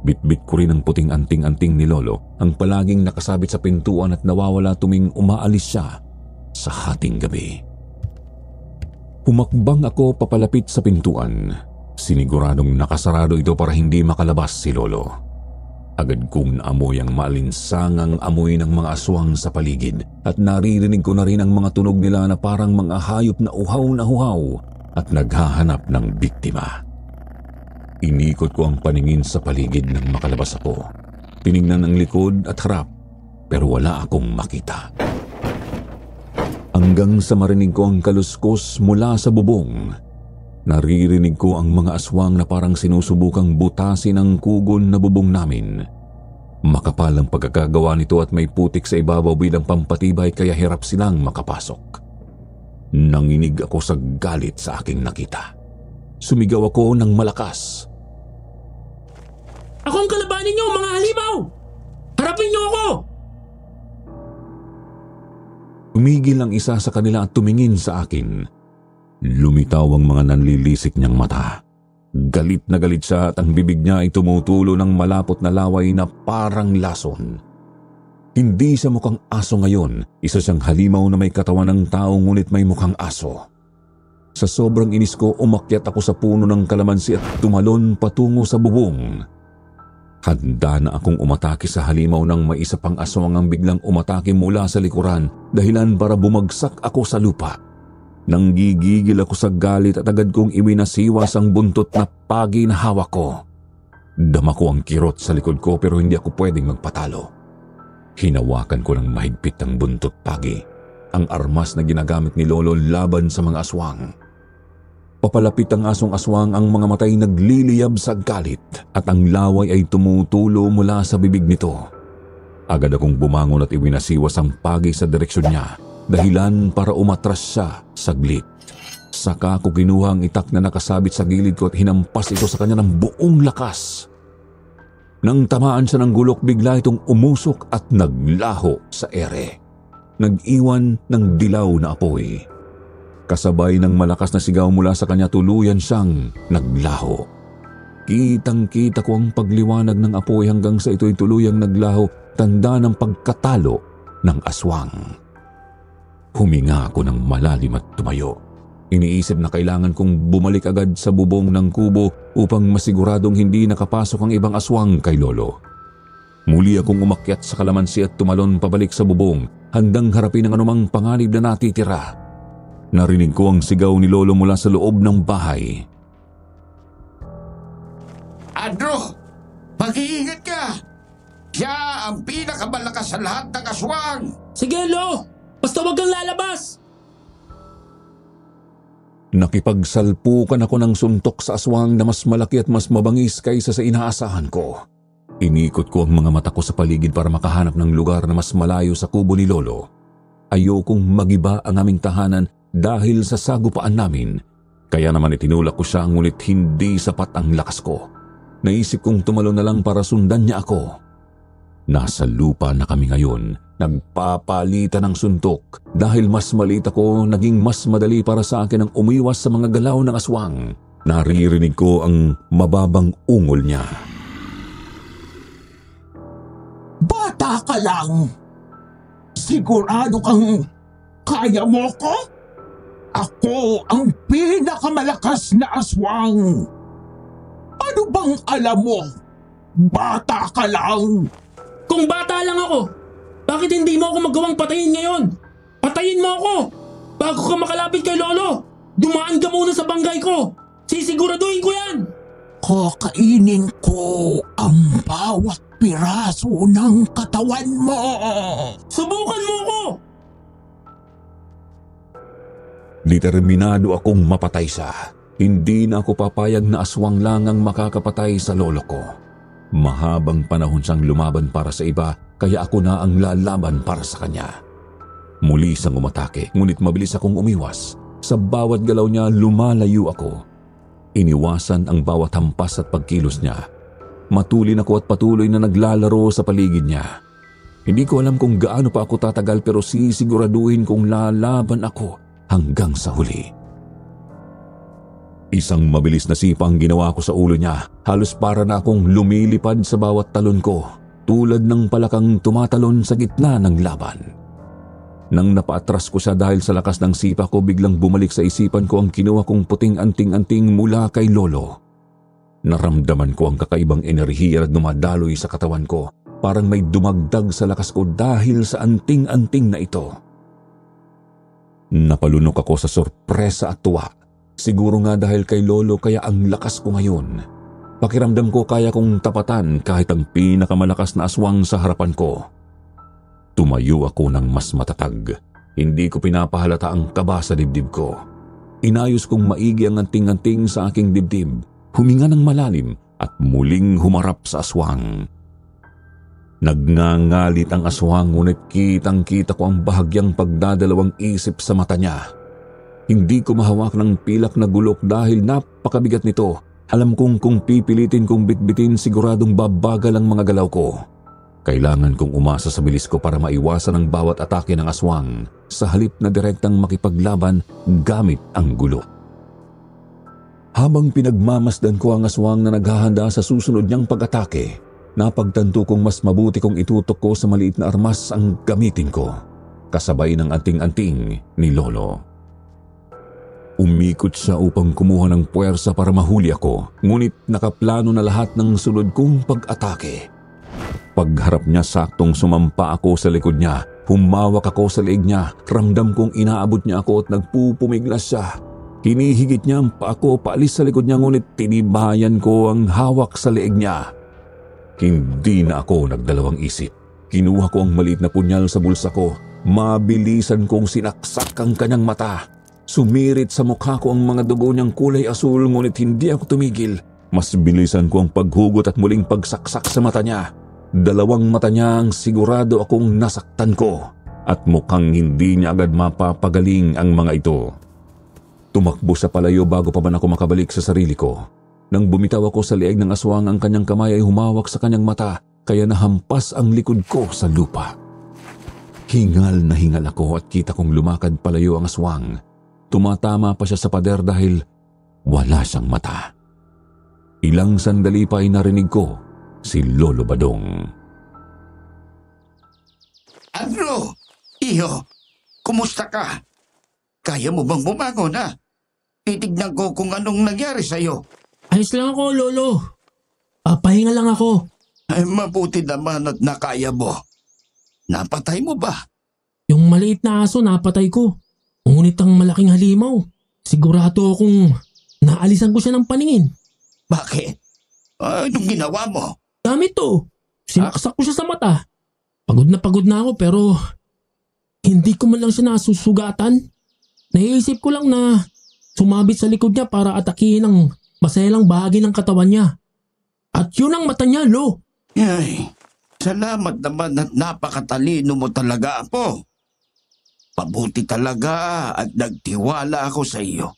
D: Bitbit ko rin ang puting anting-anting ni Lolo, ang palaging nakasabit sa pintuan at nawawala tuming umaalis siya sa hating gabi. Humakbang ako papalapit sa pintuan. Siniguradong nakasarado ito para hindi makalabas si Lolo. Agad kong naamoy ang maalinsangang amoy ng mga aswang sa paligid at naririnig ko na rin ang mga tunog nila na parang mga hayop na uhaw at naghahanap ng biktima. Inikot ko ang paningin sa paligid nang makalabas ako. Tinignan ang likod at harap pero wala akong makita. Hanggang sa marinig ko ang kaluskos mula sa bubong. Naririnig ko ang mga aswang na parang sinusubukang butasin ang kugon na bubong namin. Makapal ang pagkakagawa nito at may putik sa ibabaw bilang pampatibay kaya hirap silang makapasok. Nanginig ako sa galit sa aking nakita. Sumigaw ako ng malakas.
B: Ako ang kalabanin niyo, mga halimaw! Harapin niyo ako!
D: Tumigil ang isa sa kanila at tumingin sa akin. Lumitaw ang mga nanlilisik niyang mata. Galit na galit siya at ang bibig niya ay tumutulo ng malapot na laway na parang lason. Hindi siya mukhang aso ngayon. Isa siyang halimaw na may katawan ng tao ngunit may mukhang aso. Sa sobrang inis ko, umakyat ako sa puno ng kalamansi at tumalon patungo sa bubong. Handa na akong umatake sa halimaw nang may isa pang aswang ang biglang umatake mula sa likuran, dahilan para bumagsak ako sa lupa. Nanggigigil ako sa galit at agad kong iwinasiwas ang buntot na pagi na hawak ko. Dama ko ang kirot sa likod ko pero hindi ako pwedeng magpatalo. Hinawakan ko ng mahigpit ang buntot pagi, ang armas na ginagamit ni Lolo laban sa mga aswang. Papalapit ang asong aswang, ang mga matay nagliliyab sa galit at ang laway ay tumutulo mula sa bibig nito. Agad akong bumangon at iwinasiwas ang pagi sa direksyon niya, dahilan para umatras siya saglit. Saka ko kinuha ang itak na nakasabit sa gilid ko at hinampas ito sa kanya ng buong lakas. Nang tamaan siya ng gulok, bigla itong umusok at naglaho sa ere. Nag-iwan ng dilaw na apoy. Kasabay ng malakas na sigaw mula sa kanya, tuluyan siyang naglaho. Kitang-kita ko ang pagliwanag ng apoy hanggang sa ito'y tuluyang naglaho, tanda ng pagkatalo ng aswang. Huminga ako ng malalim at tumayo. Iniisip na kailangan kong bumalik agad sa bubong ng kubo upang masiguradong hindi nakapasok ang ibang aswang kay Lolo. Muli akong umakyat sa kalamansi at tumalon pabalik sa bubong handang harapin ang anumang panganib na natitira. Narinig ko ang sigaw ni Lolo mula sa loob ng bahay.
A: Andrew, mag-iingat ka! Siya ang pinakamalakas sa lahat ng aswang!
B: Sige, Lo! Basta wag kang lalabas!
D: Nakipagsalpukan ako ng suntok sa aswang na mas malaki at mas mabangis kaysa sa inaasahan ko. Inikot ko ang mga mata ko sa paligid para makahanap ng lugar na mas malayo sa kubo ni Lolo. Ayokong magiba ang aming tahanan dahil sa sagupaan namin. Kaya naman itinulak ko siya ngunit hindi sapat ang lakas ko. Naisip kong tumalon na lang para sundan niya ako. Nasa lupa na kami ngayon, nagpapalitan ng suntok. Dahil mas maliit ako, naging mas madali para sa akin ang umiwas sa mga galaw ng aswang. Naririnig ko ang mababang ungol niya.
C: Bata ka lang. Sigurado kang kaya mo ko? Ako ang pinakamalakas na aswang. Ano bang alam mo? Bata ka lang.
B: Kung bata lang ako, bakit hindi mo ako magawang patayin ngayon? Patayin mo ako! Bago ka makalapit kay Lolo, dumaan ka muna sa banggay ko! Sisiguraduhin ko yan!
C: Kakainin ko ang bawat piraso ng katawan mo.
B: Subukan mo ko!
D: Determinado akong mapatay siya. Hindi na ako papayag na aswang lang ang makakapatay sa lolo ko. Mahabang panahon siyang lumaban para sa iba, kaya ako na ang lalaban para sa kanya. Muli siyang umatake, ngunit mabilis akong umiwas. Sa bawat galaw niya, lumalayo ako. Iniwasan ang bawat hampas at pagkilos niya. Matulin ako at patuloy na naglalaro sa paligid niya. Hindi ko alam kung gaano pa ako tatagal pero sisiguraduhin kong lalaban ako hanggang sa huli. Isang mabilis na sipa ang ginawa ko sa ulo niya. Halos para na akong lumilipad sa bawat talon ko, tulad ng palakang tumatalon sa gitna ng laban. Nang napaatras ko siya dahil sa lakas ng sipa ko, biglang bumalik sa isipan ko ang kinuha kong puting anting-anting mula kay Lolo. Naramdaman ko ang kakaibang enerhiya na dumadaloy sa katawan ko. Parang may dumagdag sa lakas ko dahil sa anting-anting na ito. Napalunok ako sa sorpresa at tuwa. Siguro nga dahil kay Lolo kaya ang lakas ko ngayon. Pakiramdam ko kaya kong tapatan kahit ang pinakamalakas na aswang sa harapan ko. Tumayo ako ng mas matatag. Hindi ko pinapahalata ang kaba sa dibdib ko. Inayos kong maigi ang anting-anting sa aking dibdib. Huminga ng malalim at muling humarap sa aswang. Nagngangalit ang aswang, ngunit kitang-kita ko ang bahagyang pagdadalawang isip sa mata niya. Hindi ko mahawak ng pilak na gulok dahil napakabigat nito. Alam kong kung pipilitin kong bitbitin, siguradong babagal ang mga galaw ko. Kailangan kong umasa sa bilis ko para maiwasan ang bawat atake ng aswang sa halip na direktang makipaglaban gamit ang gulok. Habang pinagmamasdan ko ang aswang na naghahanda sa susunod niyang pag-atake, napagtanto kong mas mabuti kong itutok ko sa maliit na armas ang gamitin ko, kasabay ng anting-anting ni Lolo. Umikot siya upang kumuha ng puwersa para mahuli ako, ngunit nakaplano na lahat ng sunod kong pag-atake. Pagharap niya, saktong sumampa ako sa likod niya. Humawak ako sa leeg niya. Ramdam kong inaabot niya ako at nagpupumiglas siya. Hinihigit niya ang paa ko paalis sa likod niya, ngunit tinibayan ko ang hawak sa leeg niya. Hindi na ako nagdalawang isip. Kinuha ko ang maliit na punyal sa bulsa ko. Mabilisan kong sinaksak ang kanyang mata. Sumirit sa mukha ko ang mga dugo niyang kulay asul, ngunit hindi ako tumigil. Mas bilisan ko ang paghugot at muling pagsaksak sa mata niya. Dalawang mata niya ang sigurado akong nasaktan ko, at mukhang hindi niya agad mapapagaling ang mga ito. Tumakbo sa palayo bago pa man ako makabalik sa sarili ko. Nang bumitaw ako sa leeg ng aswang, ang kanyang kamay ay humawak sa kanyang mata, kaya nahampas ang likod ko sa lupa. Hingal na hingal ako at kita kong lumakad palayo ang aswang. Tumatama pa siya sa pader dahil wala siyang mata. Ilang sandali pa ay narinig ko si Lolo Badong.
A: Andrew! Iho! Kumusta ka? Kaya mo bang bumangon, ha? Titignan ko kung anong nangyari sa'yo.
B: Ayos lang ako, Lolo. Pahinga lang ako.
A: Ay, mabuti naman at nakaya mo. Napatay mo ba?
B: Yung maliit na aso napatay ko. Ngunit ang malaking halimaw, sigurado akong naalisan ko siya ng paningin.
A: Bakit? Anong ginawa mo?
B: Gamit to. Sinaksak ko siya sa mata. Pagod na ako pero hindi ko man lang siya nasusugatan. Naisip ko lang na sumabit sa likod niya para atakihin ang maselang bahagi ng katawan niya. At yun ang mata niya, Lo.
A: Ay, salamat naman at napakatalino mo talaga, Apo. Pabuti talaga at nagtiwala ako sa iyo.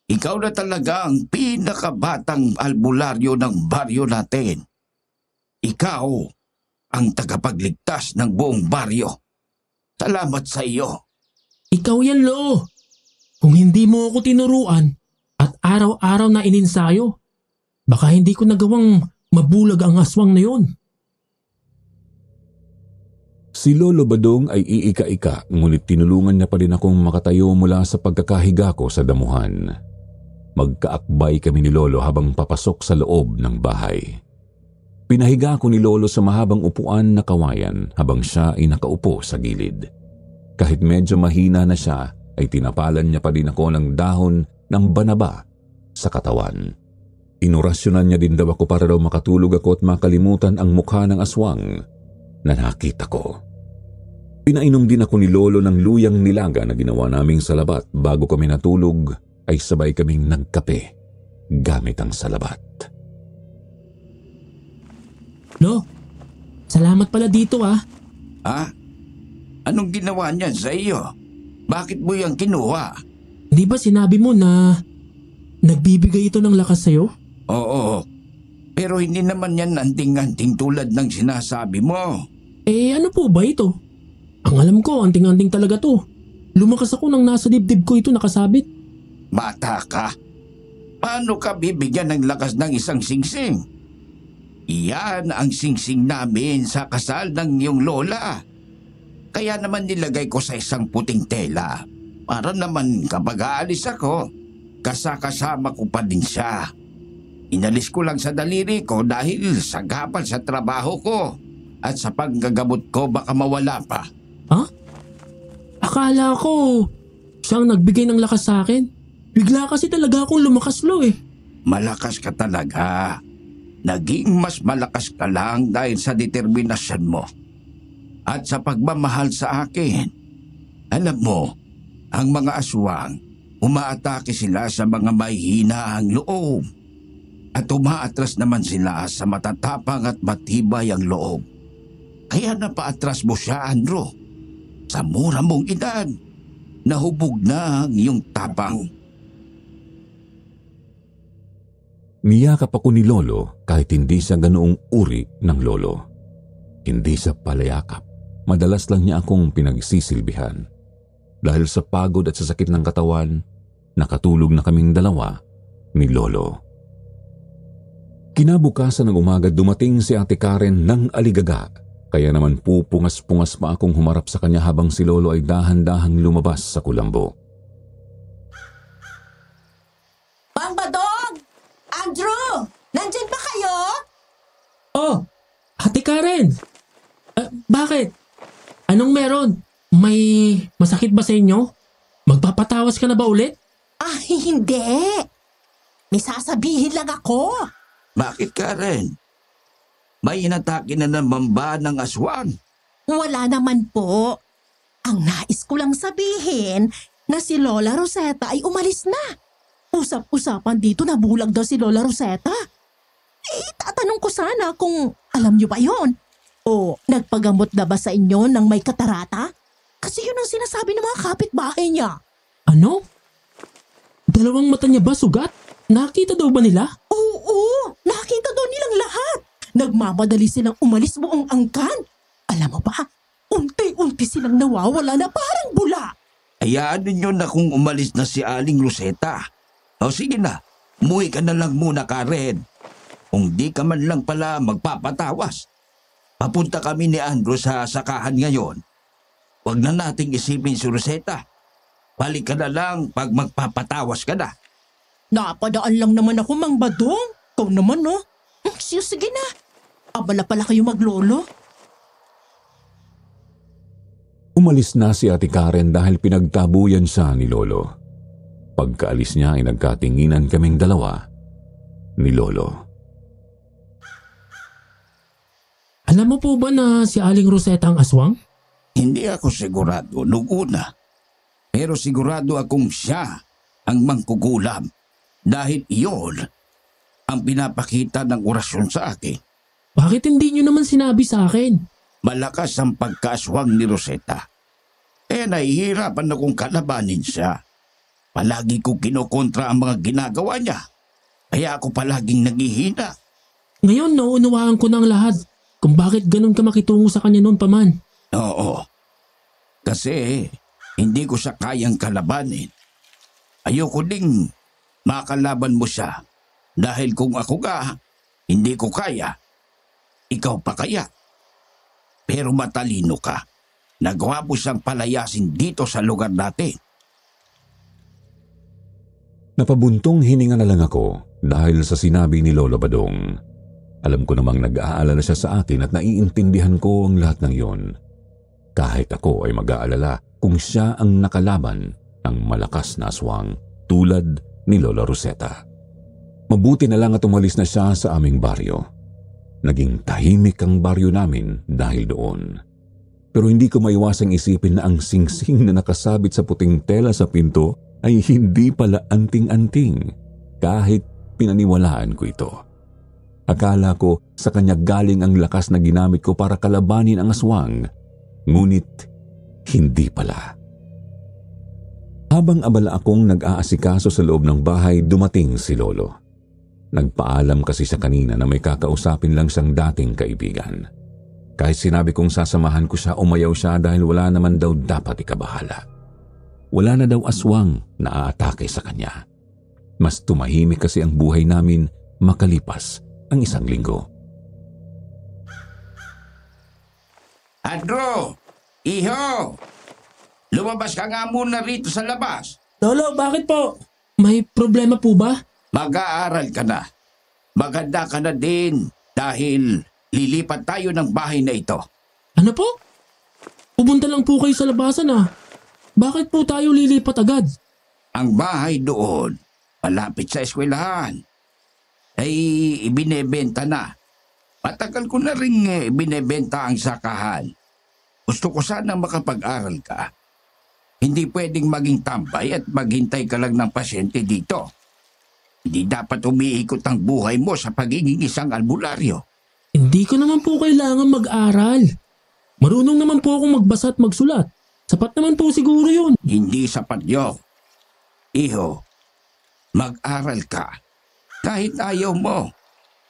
A: Ikaw na talaga ang pinakabatang albularyo ng baryo natin. Ikaw ang tagapagligtas ng buong baryo. Salamat sa iyo.
B: Ikaw yan, Lo. Kung hindi mo ako tinuruan at araw-araw na ininsayo, baka hindi ko nagawang mabulag ang aswang na yun.
D: Si Lolo Badong ay iika-ika, ngunit tinulungan niya pa rin akong makatayo mula sa pagkakahiga ko sa damuhan. Magkaakbay kami ni Lolo habang papasok sa loob ng bahay. Pinahiga ko ni Lolo sa mahabang upuan na kawayan habang siya ay nakaupo sa gilid. Kahit medyo mahina na siya, ay tinapalan niya pa din ako ng dahon ng banaba sa katawan. Inorasyonan niya din daw ako para daw makatulog ako at makalimutan ang mukha ng aswang na nakita ko. Pinainom din ako ni Lolo ng luyang nilaga na ginawa naming salabat. Bago kami natulog ay sabay kaming nagkape gamit ang salabat.
B: Lo, salamat pala dito ah.
A: Ha? Anong ginawa niyan sa iyo? Bakit mo yan kinuha?
B: Di ba sinabi mo na nagbibigay ito ng lakas sa'yo?
A: Oo, pero hindi naman yan anting-anting tulad ng sinasabi mo.
B: Ano po ba ito? Ang alam ko, anting-anting talaga to. Lumakas ako nang nasa dibdib ko ito nakasabit.
A: Bata ka. Paano ka bibigyan ng lakas ng isang singsing? Iyan ang singsing namin sa kasal ng iyong lola. Kaya naman nilagay ko sa isang puting tela para naman kapag aalis ako, kasama ko pa din siya. Inalis ko lang sa daliri ko dahil sagapal sa trabaho ko at sa paggagamot ko baka mawala pa.
B: Ha? Akala ko siyang nagbigay ng lakas sa akin. Bigla kasi talaga akong lumakas, Lo eh.
A: Malakas ka talaga. Naging mas malakas ka lang dahil sa determinasyon mo at sa pagmamahal sa akin. Alam mo, ang mga aswang, umaatake sila sa mga mahihina ang loob at umaatras naman sila sa matatapang at matibay ang loob. Kaya napaatras mo siya, Andrew. Sa mura mong edad, nahubog na ang iyong tapang.
D: Niyakap ako ni Lolo kahit hindi siya ganoong uri ng lolo. Hindi sa palayakap, madalas lang niya akong pinagsisilbihan. Dahil sa pagod at sa sakit ng katawan, nakatulog na kaming dalawa ni Lolo. Kinabukasan ng umaga dumating si Ate Karen ng aligaga, kaya naman pupungas-pungas pa akong humarap sa kanya habang si Lolo ay dahan-dahang lumabas sa kulambo.
E: Mang Badong! Andrew! Nandyan ba kayo?
B: Oh, Ate Karen! Bakit? Anong meron? May masakit ba sa inyo? Magpapatawas ka na ba ulit?
F: Hindi. May sasabihin lang ako.
A: Bakit, Karen? May inatake na naman ba ng aswang?
F: Wala naman po. Ang nais ko lang sabihin na si Lola Rosetta ay umalis na. Usap-usapan dito na bulag daw si Lola Rosetta. Tatanong ko sana kung alam niyo ba yon? O nagpagamot na ba sa inyo ng may katarata? Kasi yun ang sinasabi ng mga kapitbahay niya.
B: Ano? Dalawang mata niya ba sugat? Nakita daw ba nila?
F: Oo, nakita daw nilang lahat. Nagmamadali silang umalis buong angkan. Alam mo ba, unti-unti silang nawawala na parang bula.
A: Hayaan ninyo na kung umalis na si Aling Rosetta. O sige na, umuwi ka na lang muna, Karen. Kung di ka man lang pala magpapatawas. Papunta kami ni Andrew sa sakahan ngayon. Huwag na nating isipin si Rosetta. Balik ka na lang pag magpapatawas ka na.
F: Napadaan lang naman ako, Mang Badong. Ikaw naman, no? Sige na. Abala pala kayo maglolo.
D: Umalis na si Ate Karen dahil pinagtabuyan siya ni Lolo. Pagkaalis niya ay nagkatinginan kaming dalawa ni Lolo.
B: Alam mo po ba na si Aling Rosetta ang aswang?
A: Hindi ako sigurado noong una. Pero sigurado akong siya ang mangkukulam dahil iyon ang pinapakita ng orasyon sa akin.
B: Bakit hindi niyo naman sinabi sa akin?
A: Malakas ang pagkaaswang ni Rosetta. Kaya nahihirapan akong kalabanin siya. Palagi ko kinokontra ang mga ginagawa niya. Kaya ako palaging naghihina.
B: Ngayon nauunawaan ko ng lahat kung bakit ganun ka makitungo sa kanya noon pa man.
A: Oo. Kasi hindi ko siya kayang kalabanin. Ayoko ding makalaban mo siya. Dahil kung ako ka, hindi ko kaya. Ikaw pa kaya. Pero matalino ka. Nagawa mo siyang palayasin dito sa lugar natin.
D: Napabuntong hininga na lang ako dahil sa sinabi ni Lolo Badong. Alam ko namang nag-aalala siya sa akin at naiintindihan ko ang lahat ng yon. Kahit ako ay mag-aalala kung siya ang nakalaban ng malakas na aswang tulad ni Lola Rosetta. Mabuti na lang at umalis na siya sa aming baryo. Naging tahimik ang baryo namin dahil doon. Pero hindi ko maiwasang isipin na ang singsing na nakasabit sa puting tela sa pinto ay hindi pala anting-anting kahit pinaniwalaan ko ito. Akala ko sa kanya galing ang lakas na ginamit ko para kalabanin ang aswang, ngunit hindi pala. Habang abala akong nag-aasikaso sa loob ng bahay, dumating si Lolo. Nagpaalam kasi siya kanina na may kakausapin lang siyang dating kaibigan. Kahit sinabi kong sasamahan ko siya, umayaw siya dahil wala naman daw dapat ikabahala. Wala na daw aswang na aatake sa kanya. Mas tumahimik kasi ang buhay namin makalipas ang 1 linggo.
A: Andrew! Iho! Lumabas ka nga muna rito sa labas.
B: Lolo, bakit po? May problema po ba?
A: Mag-aaral ka na. Maganda ka na din dahil lilipat tayo ng bahay na ito.
B: Ano po? Pupunta lang po kayo sa labasan ah. Bakit po tayo lilipat agad?
A: Ang bahay doon, malapit sa eskwelahan, ay ibinebenta na. Matagal ko na rin binebenta ang sakahan. Gusto ko sana makapag-aral ka. Hindi pwedeng maging tambay at maghintay ka lang ng pasyente dito. Hindi dapat umiikot ang buhay mo sa pagiging isang albularyo.
B: Hindi ko naman po kailangan mag-aral. Marunong naman po akong magbasa at magsulat. Sapat naman po siguro yun.
A: Hindi sapat yun. Iho, mag-aral ka. Kahit ayaw mo.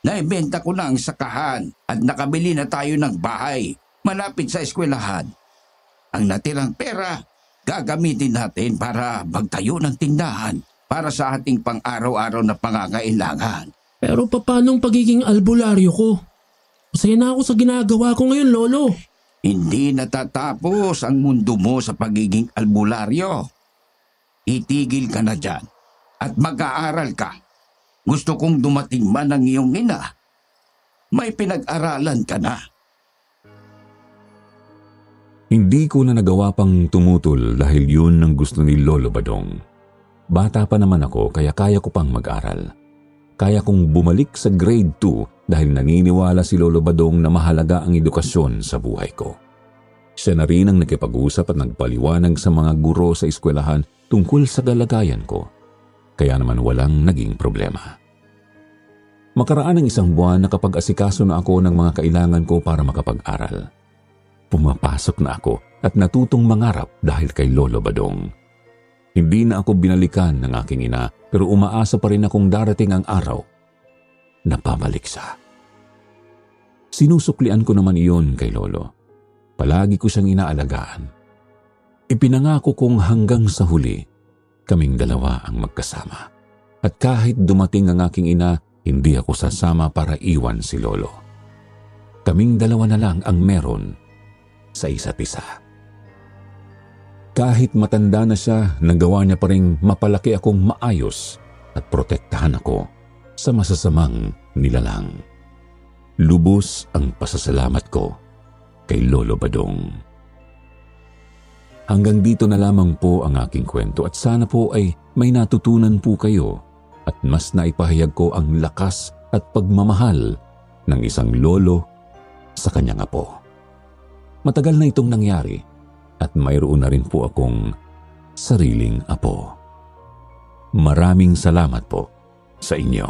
A: Naibenta ko na ang sakahan at nakabili na tayo ng bahay malapit sa eskwelahan. Ang natirang pera, gagamitin natin para magtayo ng tindahan para sa ating pang-araw-araw na pangangailangan.
B: Pero paanong pagiging albularyo ko? Masaya na ako sa ginagawa ko ngayon, Lolo.
A: Hindi natatapos ang mundo mo sa pagiging albularyo. Itigil ka na dyan at mag-aaral ka. Gusto kong dumating man ang iyong ina. May pinag-aralan ka na.
D: Hindi ko na nagawa pang tumutol dahil yun ang gusto ni Lolo Badong. Bata pa naman ako kaya kaya ko pang mag-aral. Kaya kong bumalik sa grade 2 dahil naniniwala si Lolo Badong na mahalaga ang edukasyon sa buhay ko. Siya na rin ang nakipag-usap at nagpaliwanag sa mga guro sa eskwelahan tungkol sa kalagayan ko. Kaya naman walang naging problema. Makaraan ng 1 buwan nakapag-asikaso na ako ng mga kailangan ko para makapag-aral. Pumapasok na ako at natutong mangarap dahil kay Lolo Badong. Hindi na ako binalikan ng aking ina pero umaasa pa rin akong darating ang araw na pabalik siya. Sinusuklian ko naman iyon kay Lolo. Palagi ko siyang inaalagaan. Ipinangako kong hanggang sa huli, kaming dalawa ang magkasama. At kahit dumating ang aking ina, hindi ako sasama para iwan si Lolo. Kaming dalawa na lang ang meron sa isa't isa. Kahit matanda na siya, nagawa niya pa rin mapalaki akong maayos at protektahan ako sa masasamang nilalang. Lubos ang pasasalamat ko kay Lolo Badong. Hanggang dito na lamang po ang aking kwento at sana po ay may natutunan po kayo at mas naipahayag ko ang lakas at pagmamahal ng isang lolo sa kanyang apo. Matagal na itong nangyari at mayroon na rin po akong sariling apo. Maraming salamat po sa inyo.